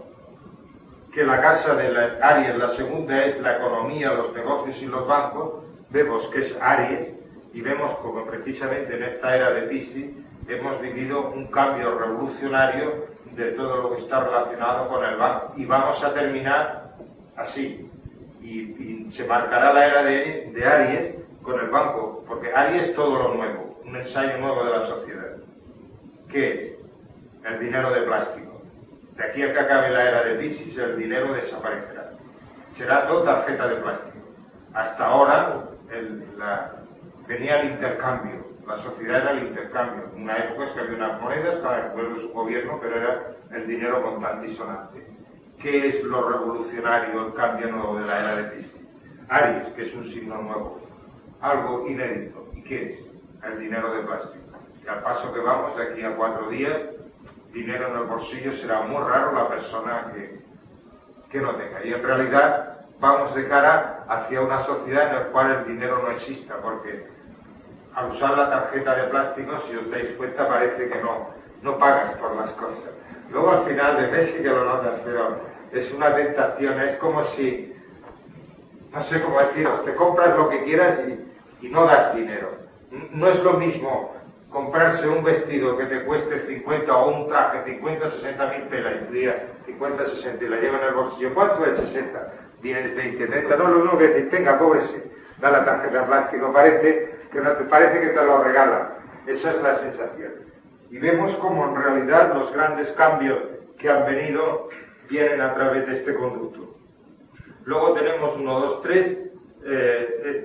que la casa de Aries, la segunda, es la economía, los negocios y los bancos. Vemos que es Aries, y vemos como precisamente en esta era de Piscis hemos vivido un cambio revolucionario de todo lo que está relacionado con el banco, y vamos a terminar así, y se marcará la era de Aries con el banco, porque Aries es todo lo nuevo, un ensayo nuevo de la sociedad. ¿Qué es? El dinero de plástico. De aquí a que acabe la era de Piscis, el dinero desaparecerá. Será todo tarjeta de plástico. Hasta ahora venía el intercambio, la sociedad era el intercambio. En una época es que había unas monedas, cada pueblo su gobierno, pero era el dinero contante y sonante. ¿Qué es lo revolucionario, el cambio nuevo de la era de Piscis? Aries, que es un signo nuevo, algo inédito. ¿Y qué es? El dinero de plástico. Y al paso que vamos, de aquí a 4 días, dinero en el bolsillo será muy raro la persona que no tenga. Y en realidad vamos de cara hacia una sociedad en la cual el dinero no exista, porque al usar la tarjeta de plástico, si os dais cuenta, parece que no pagas por las cosas. Luego al final de mes sí que lo notas, pero es una tentación, es como si, no sé cómo deciros, te compras lo que quieras y no das dinero. No es lo mismo comprarse un vestido que te cueste 50 o un traje 50 o 60 mil pelas y tu día 50 o 60 y la lleva en el bolsillo. ¿Cuánto es 60? Tienes 20, 30, no es lo mismo que decir, tenga, cóbrese, da la tarjeta de plástico, parece que te lo regalan. Esa es la sensación. Y vemos como en realidad los grandes cambios que han venido vienen a través de este conducto. Luego tenemos 1, 2, 3,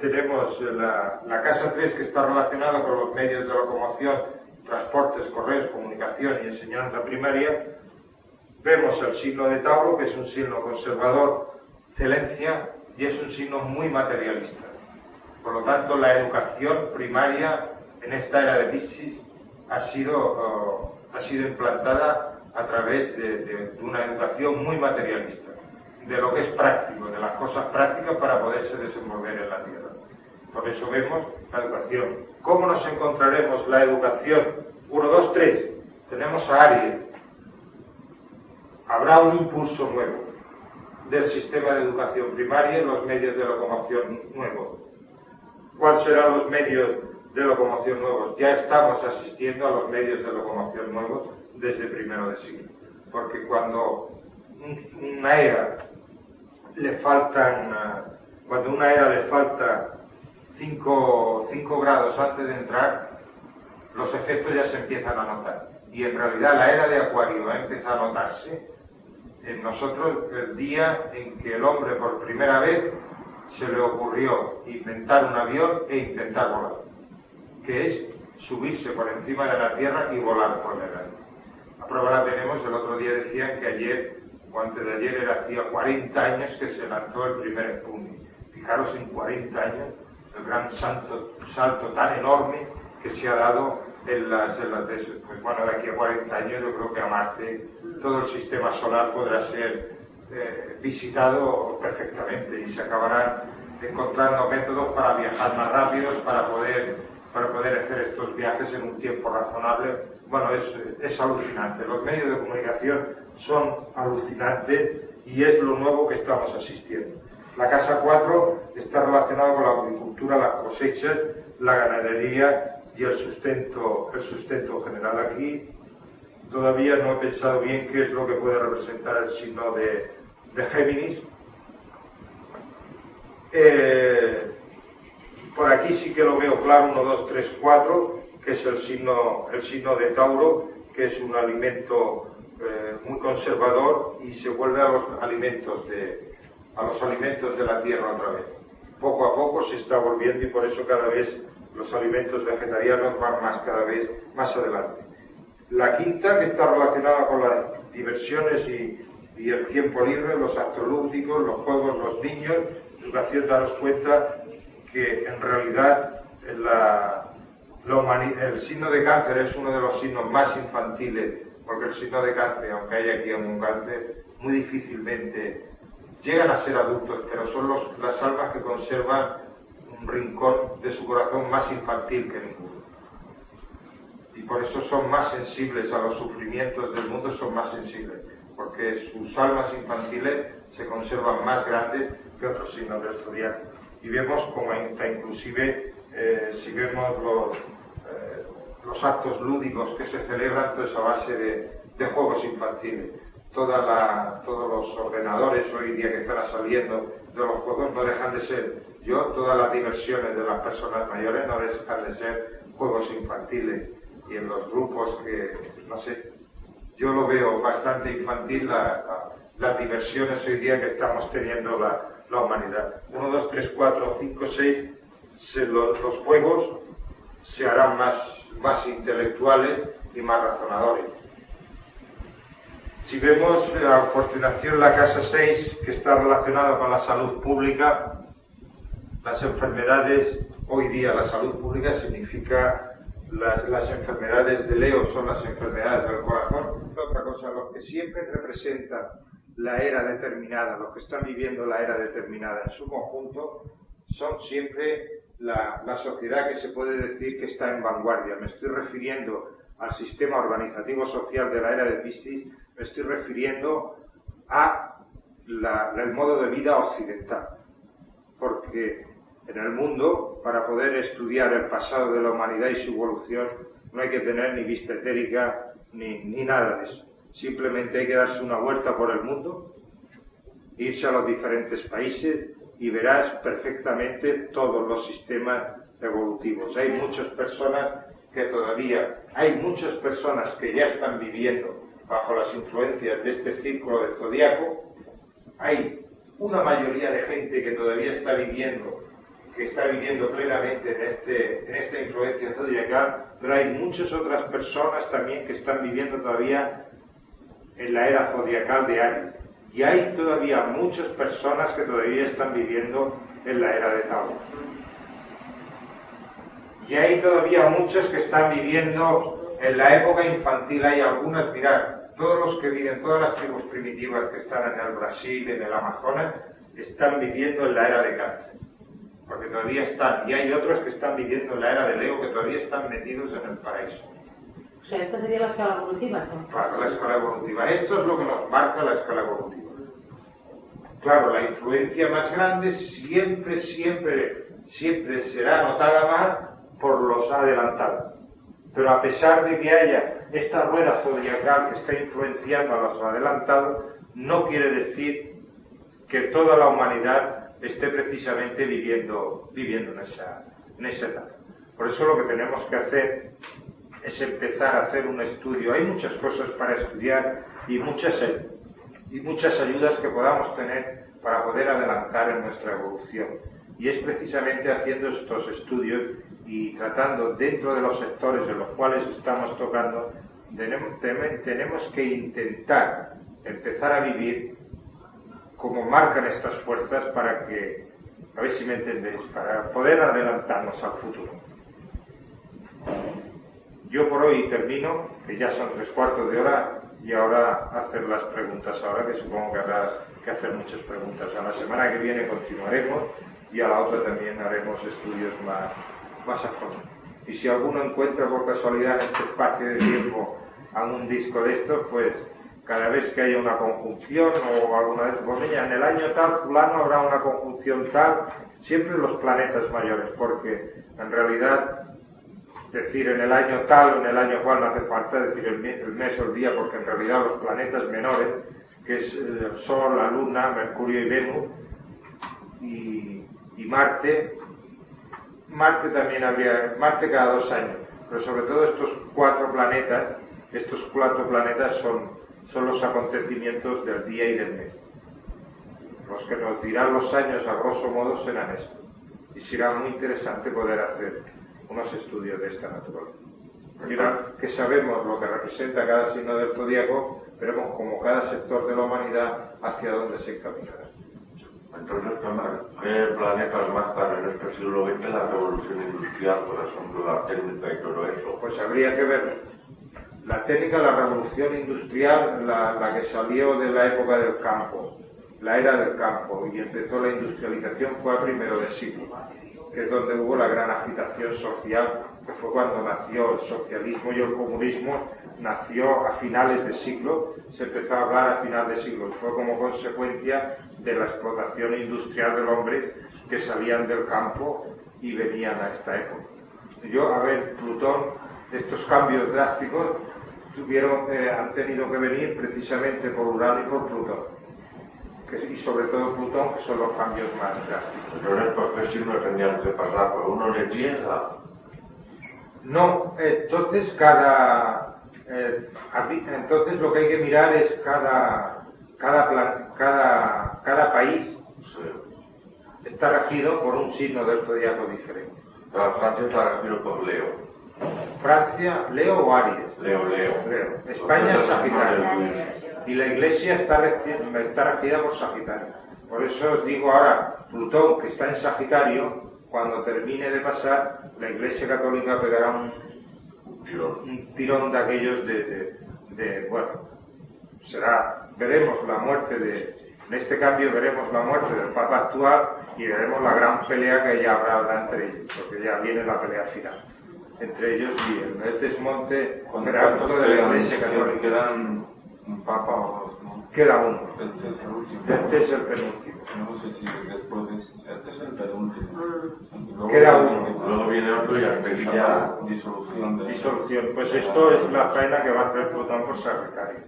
tenemos la casa 3 que está relacionada con los medios de locomoción, transportes, correos, comunicación y enseñanza primaria. Vemos el signo de Tauro, que es un signo conservador, excelencia, y es un signo muy materialista. Por lo tanto, la educación primaria en esta era de Piscis ha sido implantada a través de una educación muy materialista, de lo que es práctico, de las cosas prácticas para poderse desenvolver en la tierra. Por eso vemos la educación. ¿Cómo nos encontraremos la educación? 1, 2, 3. Tenemos a Aries. Habrá un impulso nuevo del sistema de educación primaria en los medios de locomoción nuevos. ¿Cuáles serán los medios de locomoción nuevos? Ya estamos asistiendo a los medios de locomoción nuevos desde primero de siglo. Porque cuando una era le falta 5 grados antes de entrar, los efectos ya se empiezan a notar. Y en realidad la era de Acuario va a empezar a notarse en nosotros el día en que el hombre por primera vez se le ocurrió inventar un avión e intentar volar, que es subirse por encima de la Tierra y volar por el aire. La prueba la tenemos, el otro día decían que ayer o antes de ayer hacía 40 años que se lanzó el primer Sputnik. Fijaros, en 40 años el gran salto tan enorme que se ha dado en las de eso. Pues bueno, de aquí a 40 años yo creo que a Marte todo el sistema solar podrá ser visitado perfectamente y se acabarán encontrando métodos para viajar más rápidos, para poder hacer estos viajes en un tiempo razonable. Bueno, es alucinante. Los medios de comunicación son alucinantes y es lo nuevo que estamos asistiendo. La casa 4 está relacionada con la agricultura, las cosechas, la ganadería y el sustento general. Aquí todavía no he pensado bien qué es lo que puede representar el signo de Géminis. Por aquí sí que lo veo claro, 1, 2, 3, 4, que es el signo de Tauro, que es un alimento muy conservador y se vuelve a los alimentos de la tierra otra vez. Poco a poco se está volviendo y por eso cada vez los alimentos vegetarianos van cada vez más adelante. La quinta, que está relacionada con las diversiones y el tiempo libre, los actos lúdicos, los juegos, los niños, educación, daros cuenta que en realidad el signo de cáncer es uno de los signos más infantiles, porque el signo de cáncer, aunque haya aquí un cáncer, muy difícilmente llegan a ser adultos, pero son las almas que conservan un rincón de su corazón más infantil que ninguno. Y por eso son más sensibles a los sufrimientos del mundo, son más sensibles, porque sus almas infantiles se conservan más grandes que otros signos del zodiaco. Y vemos como inclusive, si vemos los actos lúdicos que se celebran, pues a base de juegos infantiles. Todos los ordenadores hoy día que están saliendo de los juegos no dejan de ser, todas las diversiones de las personas mayores no dejan de ser juegos infantiles. Y en los grupos que, no sé, yo lo veo bastante infantil las diversiones hoy día que estamos teniendo la humanidad. 1, 2, 3, 4, 5, 6, los juegos se harán más intelectuales y más razonadores. Si vemos a continuación la casa 6, que está relacionada con la salud pública, las enfermedades, hoy día la salud pública significa las enfermedades de Leo, son las enfermedades del corazón. Otra cosa, los que siempre representan la era determinada, los que están viviendo la era determinada en su conjunto, son siempre la sociedad que se puede decir que está en vanguardia. Me estoy refiriendo al sistema organizativo social de la era de Piscis, me estoy refiriendo a el modo de vida occidental. Porque en el mundo, para poder estudiar el pasado de la humanidad y su evolución, no hay que tener ni vista etérica ni nada de eso. Simplemente hay que darse una vuelta por el mundo, irse a los diferentes países y verás perfectamente todos los sistemas evolutivos. Hay muchas personas que ya están viviendo bajo las influencias de este círculo del zodiaco. Hay una mayoría de gente que todavía está viviendo plenamente en esta influencia zodiacal, pero hay muchas otras personas también que están viviendo todavía en la era zodiacal de Aries. Y hay todavía muchas personas que todavía están viviendo en la era de Tauro. Y hay todavía muchas que están viviendo en la época infantil. Hay algunas, mirad, todos los que viven, todas las tribus primitivas que están en el Brasil, en el Amazonas, están viviendo en la era de Cáncer. Porque todavía están. Y hay otros que están viviendo en la era de Leo, que todavía están metidos en el paraíso. O sea, esta sería la escala evolutiva, ¿no? Claro, la escala evolutiva. Esto es lo que nos marca la escala evolutiva. Claro, la influencia más grande siempre será notada más por los adelantados. Pero a pesar de que haya esta rueda zodiacal que está influenciando a los adelantados, no quiere decir que toda la humanidad esté precisamente viviendo en esa etapa. Por eso lo que tenemos que hacer es empezar a hacer un estudio. Hay muchas cosas para estudiar y muchas ayudas que podamos tener para poder adelantar en nuestra evolución. Y es precisamente haciendo estos estudios y tratando dentro de los sectores en los cuales estamos tocando, tenemos que intentar empezar a vivir como marcan estas fuerzas para que, a ver si me entendéis, para poder adelantarnos al futuro. Yo por hoy termino, que ya son 3/4 de hora, y ahora hacer las preguntas ahora, que supongo que habrá que hacer muchas preguntas. A la semana que viene continuaremos y a la otra también haremos estudios más a fondo. Y si alguno encuentra por casualidad en este espacio de tiempo algún disco de estos, pues cada vez que haya una conjunción o alguna vez, pues mira, en el año tal, fulano habrá una conjunción tal, siempre los planetas mayores, porque en realidad decir en el año tal o en el año cual no hace falta decir el mes o el día, porque en realidad los planetas menores, que es el Sol, la Luna, Mercurio y Venus, y Marte también Marte cada 2 años, pero sobre todo estos 4 planetas son los acontecimientos del día y del mes. Los que nos dirán los años a grosso modo serán estos. Y será muy interesante poder hacer unos estudios de esta naturaleza. Mira que sabemos lo que representa cada signo del zodíaco, veremos como cada sector de la humanidad hacia dónde se encaminará. Entonces, ¿qué planetas marcan en este siglo XX la revolución industrial, por ejemplo, la técnica y todo eso? Pues habría que ver la técnica, la revolución industrial, la que salió de la época del campo, la era del campo, y empezó la industrialización fue a primero de siglo, que es donde hubo la gran agitación social, que fue cuando nació el socialismo y el comunismo, nació a finales de siglo, se empezó a hablar a final de siglo, fue como consecuencia de la explotación industrial del hombre que salían del campo y venían a esta época. Yo, a ver, Plutón, estos cambios drásticos han tenido que venir precisamente por Urano y por Plutón. Y sobre todo Plutón, que son los cambios más drásticos. Entonces, ¿por qué signo tendrían que pasar? ¿Por uno de tierra? No, entonces entonces lo que hay que mirar es cada país está regido por un signo del zodiaco diferente. Francia está regido por Leo. Francia, Leo o Aries. Leo. España es Sagitario. Y la Iglesia está regida por Sagitario. Por eso os digo ahora, Plutón, que está en Sagitario, cuando termine de pasar, la Iglesia Católica pegará un tirón de aquellos veremos la muerte en este cambio veremos la muerte del Papa actual y veremos la gran pelea que ya habrá entre ellos, porque ya viene la pelea final. Entre ellos y el desmonte ¿Cuántos de la Iglesia Católica. quedan un papa o dos, ¿no? Queda uno. Este es el último. Este es el penúltimo. No sé si después este es el penúltimo. Luego Queda uno. Luego viene otro y y ya disolución de... Disolución. Pues esto es la faena que va a hacer Plutón por Sagitario.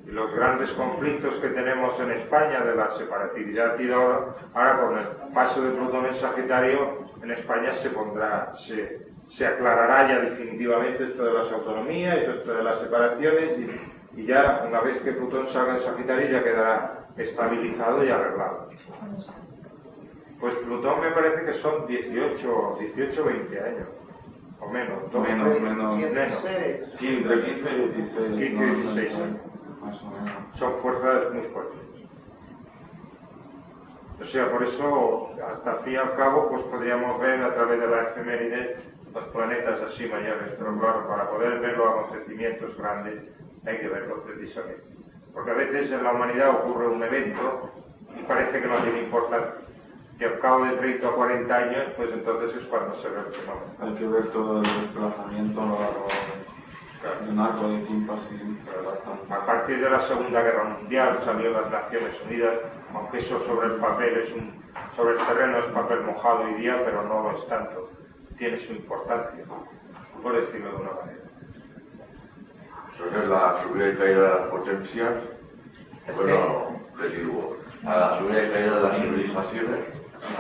Y los grandes conflictos que tenemos en España de la separatividad y ahora con el paso de Plutón en Sagitario, en España se aclarará ya definitivamente esto de las autonomías y esto de las separaciones y ya una vez que Plutón salga en Sagitario ya quedará estabilizado y arreglado. Pues Plutón me parece que son 18 20 años, o menos. Menos. Sí, entre 15 y 16. 15 y 16 años. Más o menos. Son fuerzas muy fuertes. O sea, por eso, hasta al fin y al cabo, pues podríamos ver a través de la efeméride los planetas así mayores, pero claro, para poder ver los acontecimientos grandes hay que verlos precisamente. Porque a veces en la humanidad ocurre un evento y parece que no tiene importancia. Y al cabo de 30 o 40 años, pues entonces es cuando se ve el fenómeno. Hay que ver todo el desplazamiento a lo largo de un arco de tiempo así, bastante. A partir de la Segunda Guerra Mundial salió las Naciones Unidas, aunque eso sobre el papel sobre el terreno es papel mojado hoy día, pero no lo es tanto. Tiene su importancia, por decirlo de una manera. Entonces, la subida y caída de las potencias, bueno, te digo, a la subida y caída de las civilizaciones.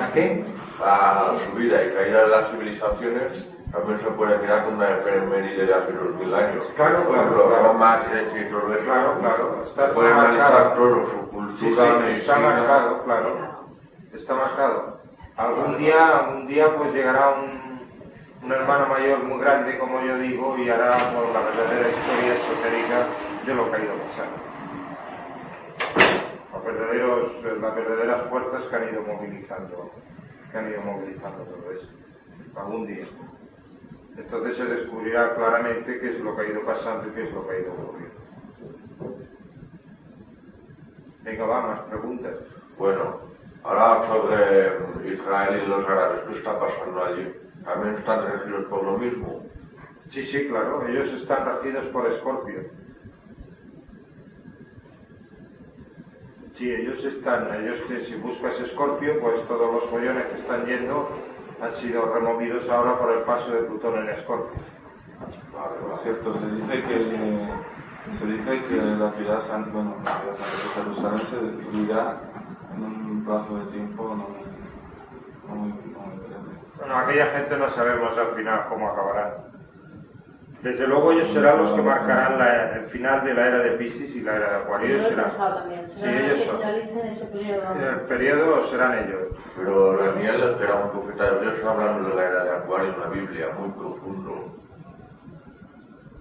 ¿A qué? A la subida y caída de las civilizaciones también se puede mirar con una efeméride de hace unos 1000 años. Claro, Por ejemplo, Roma, Grecia y todo eso. Claro. Se puede analizar todo su cultura, Sí, medicina. está marcado, claro. Está marcado. Algún día pues llegará un hermano mayor muy grande, como yo digo, y hará la verdadera historia esotérica de lo que ha ido pasando. Las verdaderas fuerzas que han ido movilizando todo eso. Algún día. Entonces se descubrirá claramente qué es lo que ha ido pasando y qué es lo que ha ido ocurriendo. Venga, va, más preguntas. Bueno, ahora sobre Israel y los árabes, ¿qué está pasando allí? ¿También están regidos por lo mismo? Sí, claro, ellos están regidos por Escorpio. Sí, si buscas Escorpio, pues todos los follones que están yendo han sido removidos ahora por el paso de Plutón en Escorpio. Por cierto, se dice que la ciudad santa de Jerusalén se destruirá en un plazo de tiempo no muy breve. Bueno, aquella gente no sabemos al final cómo acabarán. Desde luego ellos serán los que marcarán el final de la era de Piscis y la era de Acuario. Yo Ellos lo he serán. pensado también. Sí, Serán los ellos que son. finalicen ese periodo. El periodo serán ellos. Pero Daniel espera un poquito. Dios hablando de la era de Acuario en la Biblia, muy profundo.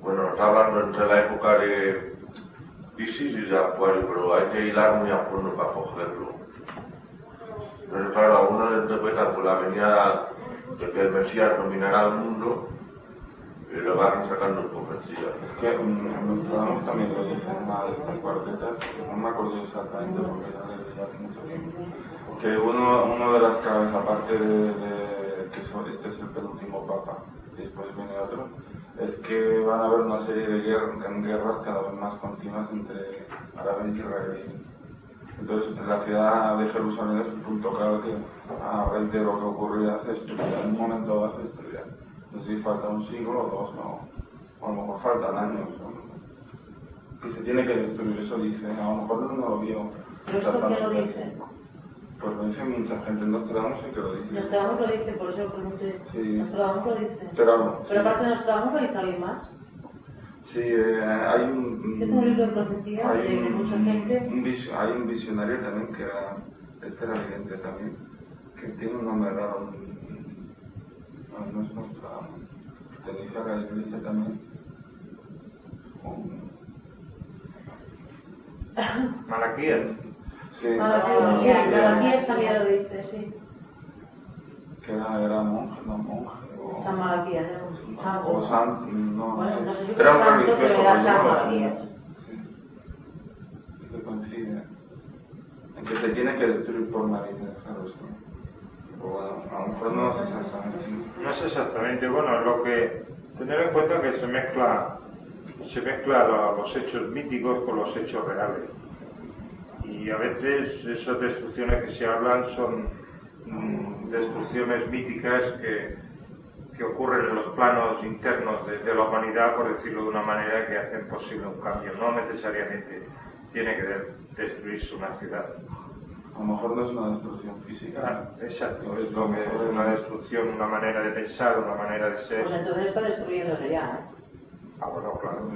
Bueno, está hablando entre la época de Piscis y de Acuario, pero hay que hilar muy a fondo para cogerlo. Pero claro, algunos interpretan por la venida de que el Mesías dominará el mundo y lo van sacando profecías. Es que Nostradamus también lo dice en una de estas cuartetas, no me acuerdo exactamente porque ya le leí hace mucho tiempo, que uno de las claves, aparte de que este es el penúltimo papa, y después viene otro, es que van a haber una serie de guerras cada vez más continuas entre árabes y israelíes. Entonces, en la ciudad de Jerusalén es un punto clave que, a raíz de lo que ocurría, se destruirá. En un momento dado se destruirá. No sé si falta un siglo o dos, no. O a lo mejor faltan años. ¿No? Que se tiene que destruir, eso dice. A lo mejor no lo vio. ¿Pero esto quién lo dice? Pues lo dice mucha gente. Nostradamus sí que lo dice. Nostradamus lo dice, por eso lo pregunté. Sí. Nostradamus lo dice. Pero Aparte de Nostradamus, ¿lo dice alguien más? sí, hay un... Es un libro de profecía de mucha gente. Hay un visionario también que era... Este era evidente también. Que tiene un nombre raro. No es Nostradamus. Pertenece a la iglesia también. Malaquías. Sí. Malaquías también lo dice, sí. Que era monje, no monje. San Malaquías, era un santo. O santo, no Bueno, sé. no sé si Era un fue santo, religioso, pero era pues, San no lo sé. Malaquías. Sí. Que coincide. En que se tiene que destruir por narices, claro, sí. Pero bueno, a lo mejor no es exactamente. No es exactamente, bueno, lo que tener en cuenta que se mezcla los hechos míticos con los hechos reales. Y a veces esas destrucciones que se hablan son destrucciones míticas que ocurren en los planos internos de la humanidad, por decirlo de una manera, que hacen posible un cambio. No necesariamente tiene que destruirse una ciudad. A lo mejor no es una destrucción física. Exacto, es lo que es una destrucción, una manera de pensar, una manera de ser. Pues entonces está destruyéndose ya, ¿eh? Ah, bueno, claro.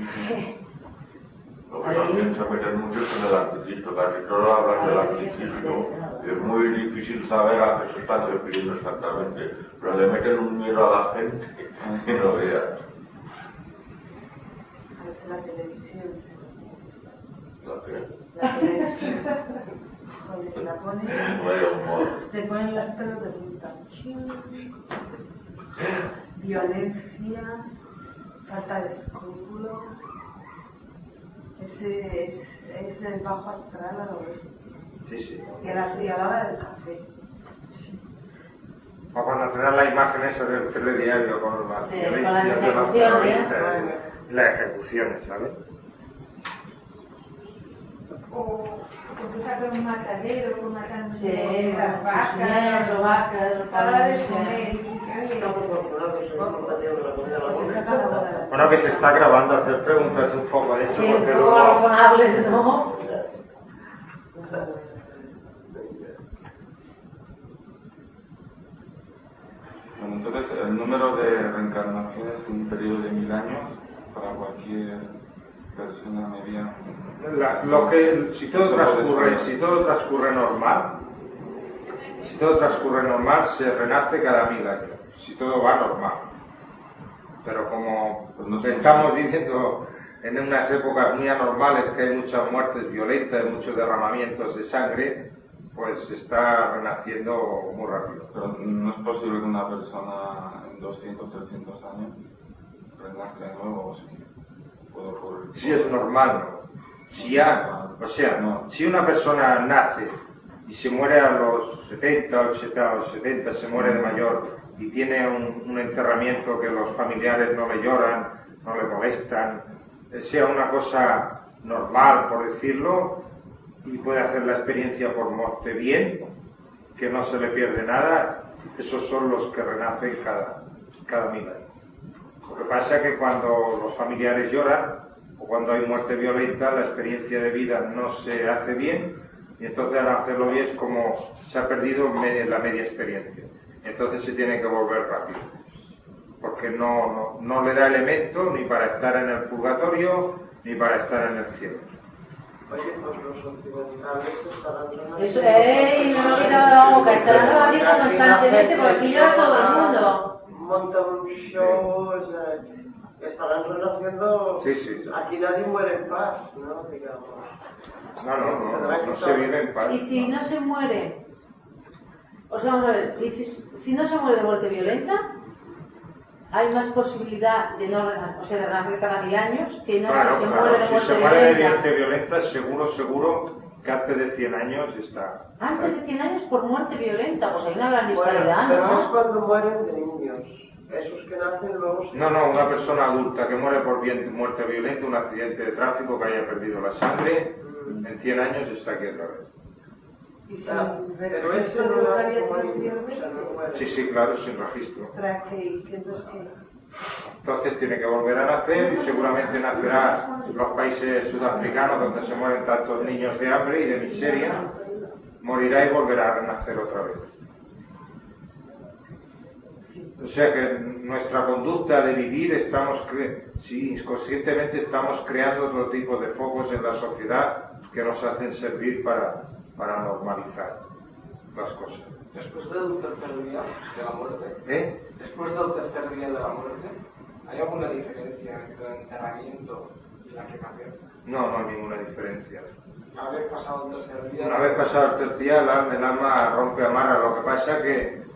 Lo que también se meten mucho es en el anticristo, casi todos hablan del anticristo. Es muy difícil saber a qué se están refiriendo exactamente, pero le meten un miedo a la gente que no vea. La televisión. ¿La qué? La televisión. Joder, la pones. Vaya humor. Te ponen las pelotas en tan violencia, falta de escrúpulos. Ese es el bajo astral a lo bestia. Sí, sí. Y a la hora del café. O cuando te dan la imagen esa del telediario con las Sí, violencias con las de los ejecuciones. terroristas y las ejecuciones, ¿sabes? O que sacan un matadero, con matando Sí, las vacas, o vacas, para de comer. Bueno, que se está grabando, hacer preguntas un poco de eso, Sí, porque luego luego... razonables, ¿no? Bueno, entonces el número de reencarnaciones es un periodo de 1000 años para cualquier persona media. Si todo transcurre normal, se renace cada 1000 años, si todo va normal. Pero como estamos viviendo en unas épocas muy anormales, que hay muchas muertes violentas, muchos derramamientos de sangre, pues se está renaciendo muy rápido. Pero no es posible que una persona en 200, 300 años renazca de nuevo, o sí. Puede ocurrir. Si es normal, ¿no? Si una persona nace y se muere a los 70, 80, se muere de mayor y tiene un enterramiento que los familiares no le lloran, no le molestan, sea una cosa normal, por decirlo, y puede hacer la experiencia por muerte bien, que no se le pierde nada, esos son los que renacen cada 1000 años. Lo que pasa es que cuando los familiares lloran, o cuando hay muerte violenta, la experiencia de vida no se hace bien, y entonces al hacerlo bien es como se ha perdido la media experiencia. Entonces se tiene que volver rápido. porque no le da elemento ni para estar en el purgatorio ni para estar en el cielo. Oye, pues los occidentales estarán renaciendo. Eso es, no me he quitado la boca, estarán renaciendo constantemente porque aquí llora todo el mundo. Montan un show, o sea, estarán renaciendo. Sí, sí. Aquí nadie muere en paz, ¿no? Digamos. No se vive en paz. Y si no se muere, o sea, vamos a ver, y si no se muere de muerte violenta, hay más posibilidad de no renacer, o sea, de renacer cada 1000 años, que no Claro, si se claro, muere de si muerte se muere de violenta. muerte violenta, seguro que antes de 100 años está. Antes de 100 años por muerte violenta, pues hay una gran Bueno, disparidad, pero es ¿no? cuando mueren de niños. Esos que nacen luego se... No, una persona adulta que muere por muerte violenta, un accidente de tráfico, que haya perdido la sangre, en 100 años está aquí otra vez. Y si Pero ese no nace como niño, o sea, no muere. Sí, claro, sin registro. Ostras, que entonces que... Entonces tiene que volver a nacer y seguramente nacerá en los países sudafricanos donde se mueren tantos niños de hambre y de miseria, morirá y volverá a renacer otra vez. O sea que en nuestra conducta de vivir si inconscientemente estamos creando otro tipo de focos en la sociedad que nos hacen servir para normalizar las cosas. Después del tercer día de la muerte, después del tercer día de la muerte, ¿hay alguna diferencia entre el enterramiento y la quemación? No hay ninguna diferencia. Una vez pasado el tercer día... Una vez pasado el tercer día, el alma rompe amarra. Lo que pasa es que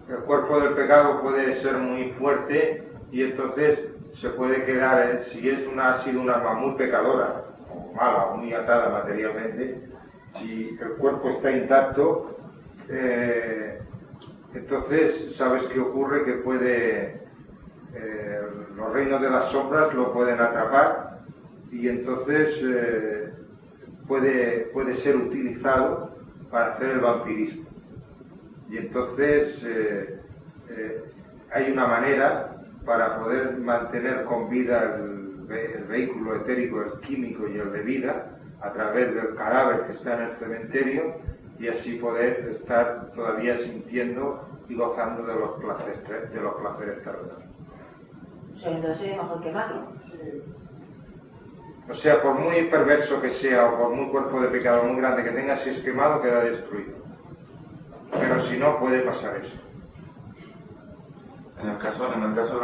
el cuerpo del pecado puede ser muy fuerte y entonces se puede quedar, si ha sido un alma muy pecadora, o mala, o muy atada materialmente, si el cuerpo está intacto, entonces sabes qué ocurre, que los reinos de las sombras lo pueden atrapar y entonces puede ser utilizado para hacer el vampirismo. Y entonces hay una manera para poder mantener con vida el vehículo etérico, el químico y el de vida, a través del cadáver que está en el cementerio, y así poder estar todavía sintiendo y gozando de los placeres terrenales. O sea, entonces sería mejor quemarlo. O sea, por muy perverso que sea o por muy cuerpo de pecado muy grande que tenga, si es quemado queda destruido. Pero si no, puede pasar eso. En el caso de...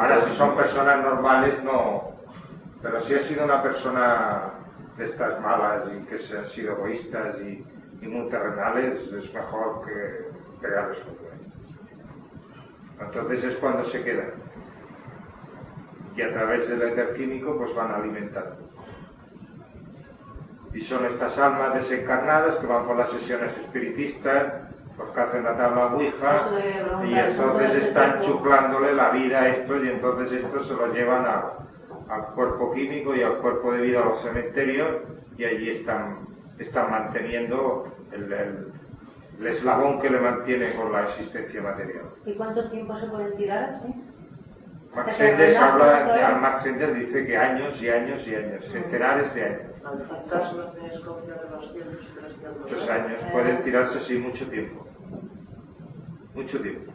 Ahora, si son personas normales, no. Pero si ha sido una persona de estas malas y que se han sido egoístas y muy terrenales, es mejor que pegarles con fuego. Entonces es cuando se quedan. Y a través del éter químico pues van alimentando. Y son estas almas desencarnadas que van por las sesiones espiritistas, los que hacen la tabla Ouija, y entonces están chuflándole la vida a esto, y entonces esto se lo llevan al cuerpo químico y al cuerpo de vida a los cementerios, y allí están manteniendo el eslabón que le mantiene con la existencia material. ¿Y cuánto tiempo se pueden tirar así? Max Sender dice que años y años y años, centenares de años. Al fantasma de Escocia de los 100 y 300 Muchos años, pueden tirarse así mucho tiempo. Mucho tiempo.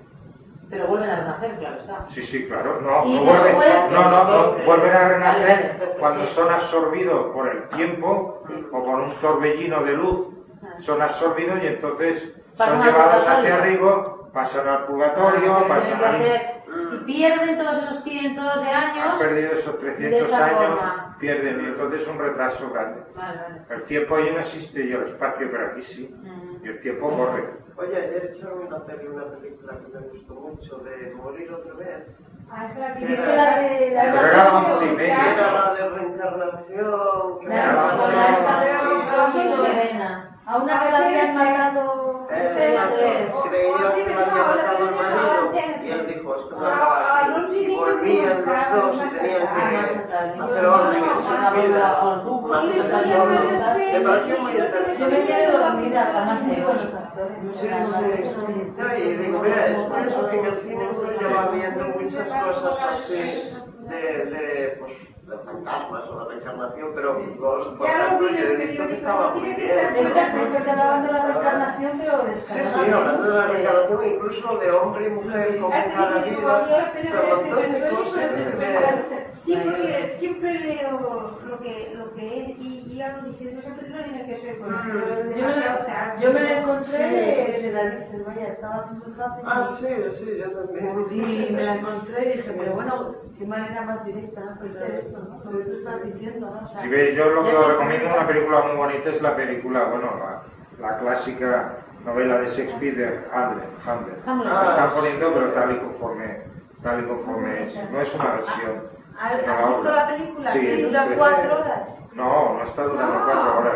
Pero vuelven a renacer, claro está. Sí, claro. Y Vuelven a renacer cuando son absorbidos por el tiempo o por un torbellino de luz. Son absorbidos y entonces son llevados hacia arriba, pasan al purgatorio, pasan al... Y pierden todos esos cientos de años. Han perdido esos 300 años, pierden, y entonces es un retraso grande. Vale. El tiempo ahí no existe y el espacio, pero aquí sí. Y el tiempo corre. Oye, ayer echaron una película que me gustó mucho, de Morir otra vez. Ah, esa Que es era Era 11 y media. la de reencarnación, que a una que la habían matado. exacto, creyó que la había matado el marido y él dijo, esto no es fácil. Y volvían los dos y tenían que hacer orden en sus vidas. Me pareció muy interesante. Yo me quedé dormida, jamás de hoy. Y digo, mira, es por eso que en el cine uno ya va viendo muchas cosas así de pues, de fantasmas o de reencarnación, pero los Ya lo vi, que he visto que estaba muy bien. Estas se quedaban de la reencarnación, pero Sí, sí, hablando de la reencarnación, incluso de hombre y mujer, como cada vida, pero un montón de cosas. Sí, porque siempre leo lo que es y ya lo dije, no siempre no tiene que ser con Yo me la encontré en la Virgen, vaya, estaba haciendo un tráfico. Ah, sí, yo también. Y me la encontré y dije, pero bueno, qué manera más directa, ¿no? Pues esto, ¿no? Lo que tú estás diciendo, ¿no? O sea, Si ve, yo lo que os recomiendo, una película muy bonita, es la película, bueno, la clásica novela de Shakespeare, Hamlet. Se están poniendo, pero tal y conforme es. No es una versión. ¿Has visto la película? Sí, ¿Que dura sí. 4 horas? No está durando 4 horas.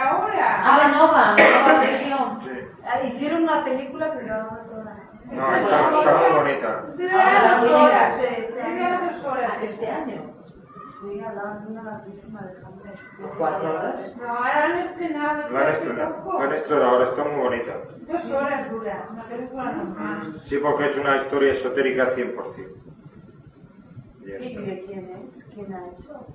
ahora. Nova versión. Sí. Hicieron una película, pero no toda. No, está muy bonita. Debe 2 horas. Este año. Sí, hablaban de una larguísima de Hamlet. 4 horas. No, ahora lo estrenado. La han estrenado ahora, está muy bonita. 2 horas dura, una película normal. Sí, porque es una historia esotérica 100%. Ya Sí, está. ¿de quién es? ¿Quién ha hecho?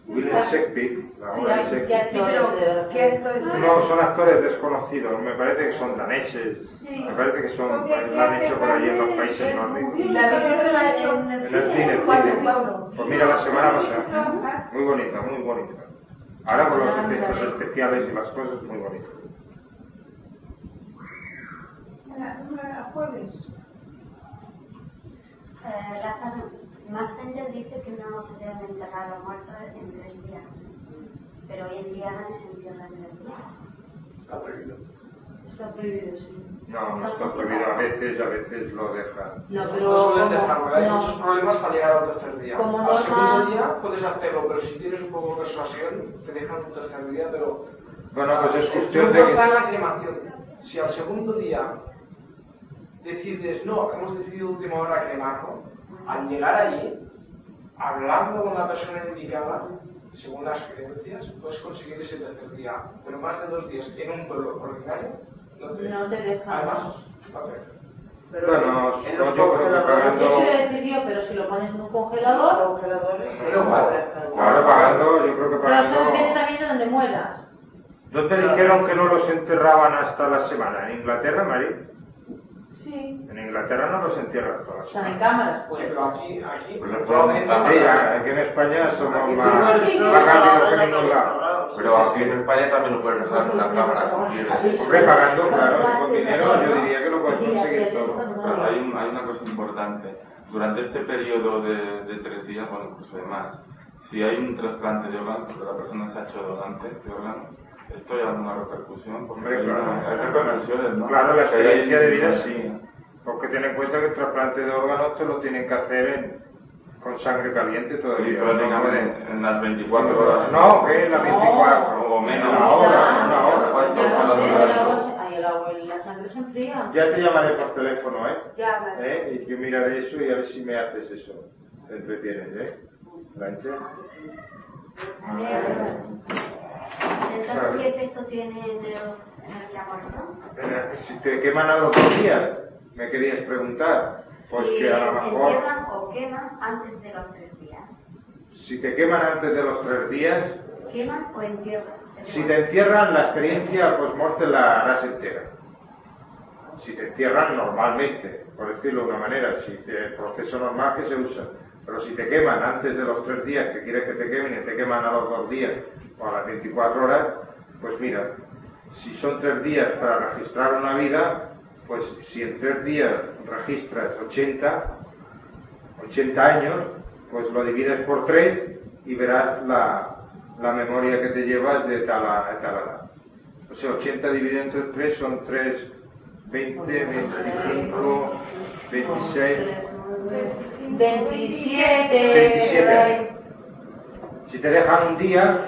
William Shakespeare, la obra de Shakespeare. Sí, pero ¿qué actores? No, son actores desconocidos, me parece que son daneses, me parece que son, la han hecho por allí en los países nórdicos. ¿Y la viste en En el cine. Pablo? Pues mira, la semana pasada, muy bonita, muy bonita. Ahora con los efectos especiales y las cosas, muy bonita. Jueves. Más gente dice que no se deben enterrar a los muertos en 3 días, pero hoy en día nadie se entierra en 3 días. Está prohibido. Está prohibido, sí. No está prohibido, a veces lo dejan. No, No pero suelen dejarlo, hay no. muchos problemas para llegar al tercer día. Como Al norma- segundo día puedes hacerlo, pero si tienes un poco de persuasión, te dejan un tercer día, pero... Bueno, pues es el cuestión truco de que... está en la cremación. Si al segundo día decides, no, hemos decidido a última hora cremarlo, al llegar allí, hablando con la persona indicada, según las creencias, puedes conseguir ese tercer día, pero más de 2 días en un pueblo originario No te dejan. Además, no te dejan. Bueno, en yo los creo que congeladores, Yo pagando... sí lo he decidido, pero si lo pones en un congelador, congeladores. Pero vale. Ahora pagando, yo creo que pero eso depende pagando... también de donde mueras. ¿No te dijeron que no los enterraban hasta la semana? ¿En Inglaterra, Mari? Sí. En Inglaterra no los entierran toda la Están en semana. cámaras, Sí, pues. pero aquí, Pues le probablemente... pueden- Sí, ya, aquí en España somos Aquí más tengo el rápidos que en ningún lado. Pero aquí en España también lo puedes dejar en una cámara con hielos. Hombre, pagando, claro, con dinero yo diría que lo puedes conseguir todo. Claro, hay una cosa importante. Durante este periodo de 3 días, bueno, incluso de más, si hay un trasplante de órganos, porque la persona se ha hecho donante de órganos, ¿esto hay alguna repercusión? Porque Hombre, claro. hay repercusiones, ¿no? Claro, la Que hay experiencia de vida sí. sí. Porque ten en cuenta que el trasplante de órganos te lo tienen que hacer con sangre caliente Sí, todavía. pero no digamos pueden- en las 24 horas. No, que es la 24. O menos. Una hora. ¿Cuánto? La sangre se enfría. Ya te llamaré por teléfono, ¿eh? Ya, vale. Y que miraré eso y a ver si me haces eso. Te entretienes, ¿eh? Lanche. Entonces, ¿qué efecto tiene en el muerto? Si te queman a los 2 días, me querías preguntar. Pues Si que a lo mejor, entierran o queman antes de los 3 días. si te queman antes de los 3 días, ¿Queman o entierran? si te entierran, la experiencia post-morte la harás entera. Si te entierran normalmente, por decirlo de una manera, si el proceso normal que se usa. Pero si te queman antes de los 3 días, que quieres que te quemen y te queman a los 2 días o a las 24 horas, pues mira, si son 3 días para registrar una vida, pues si en 3 días registras 80 años, pues lo divides por 3 y verás la memoria que te llevas de tal a tal edad. O sea, 80 dividido entre 3 son 3, 20, 25, 26, 27. 27. Si te dejan un día,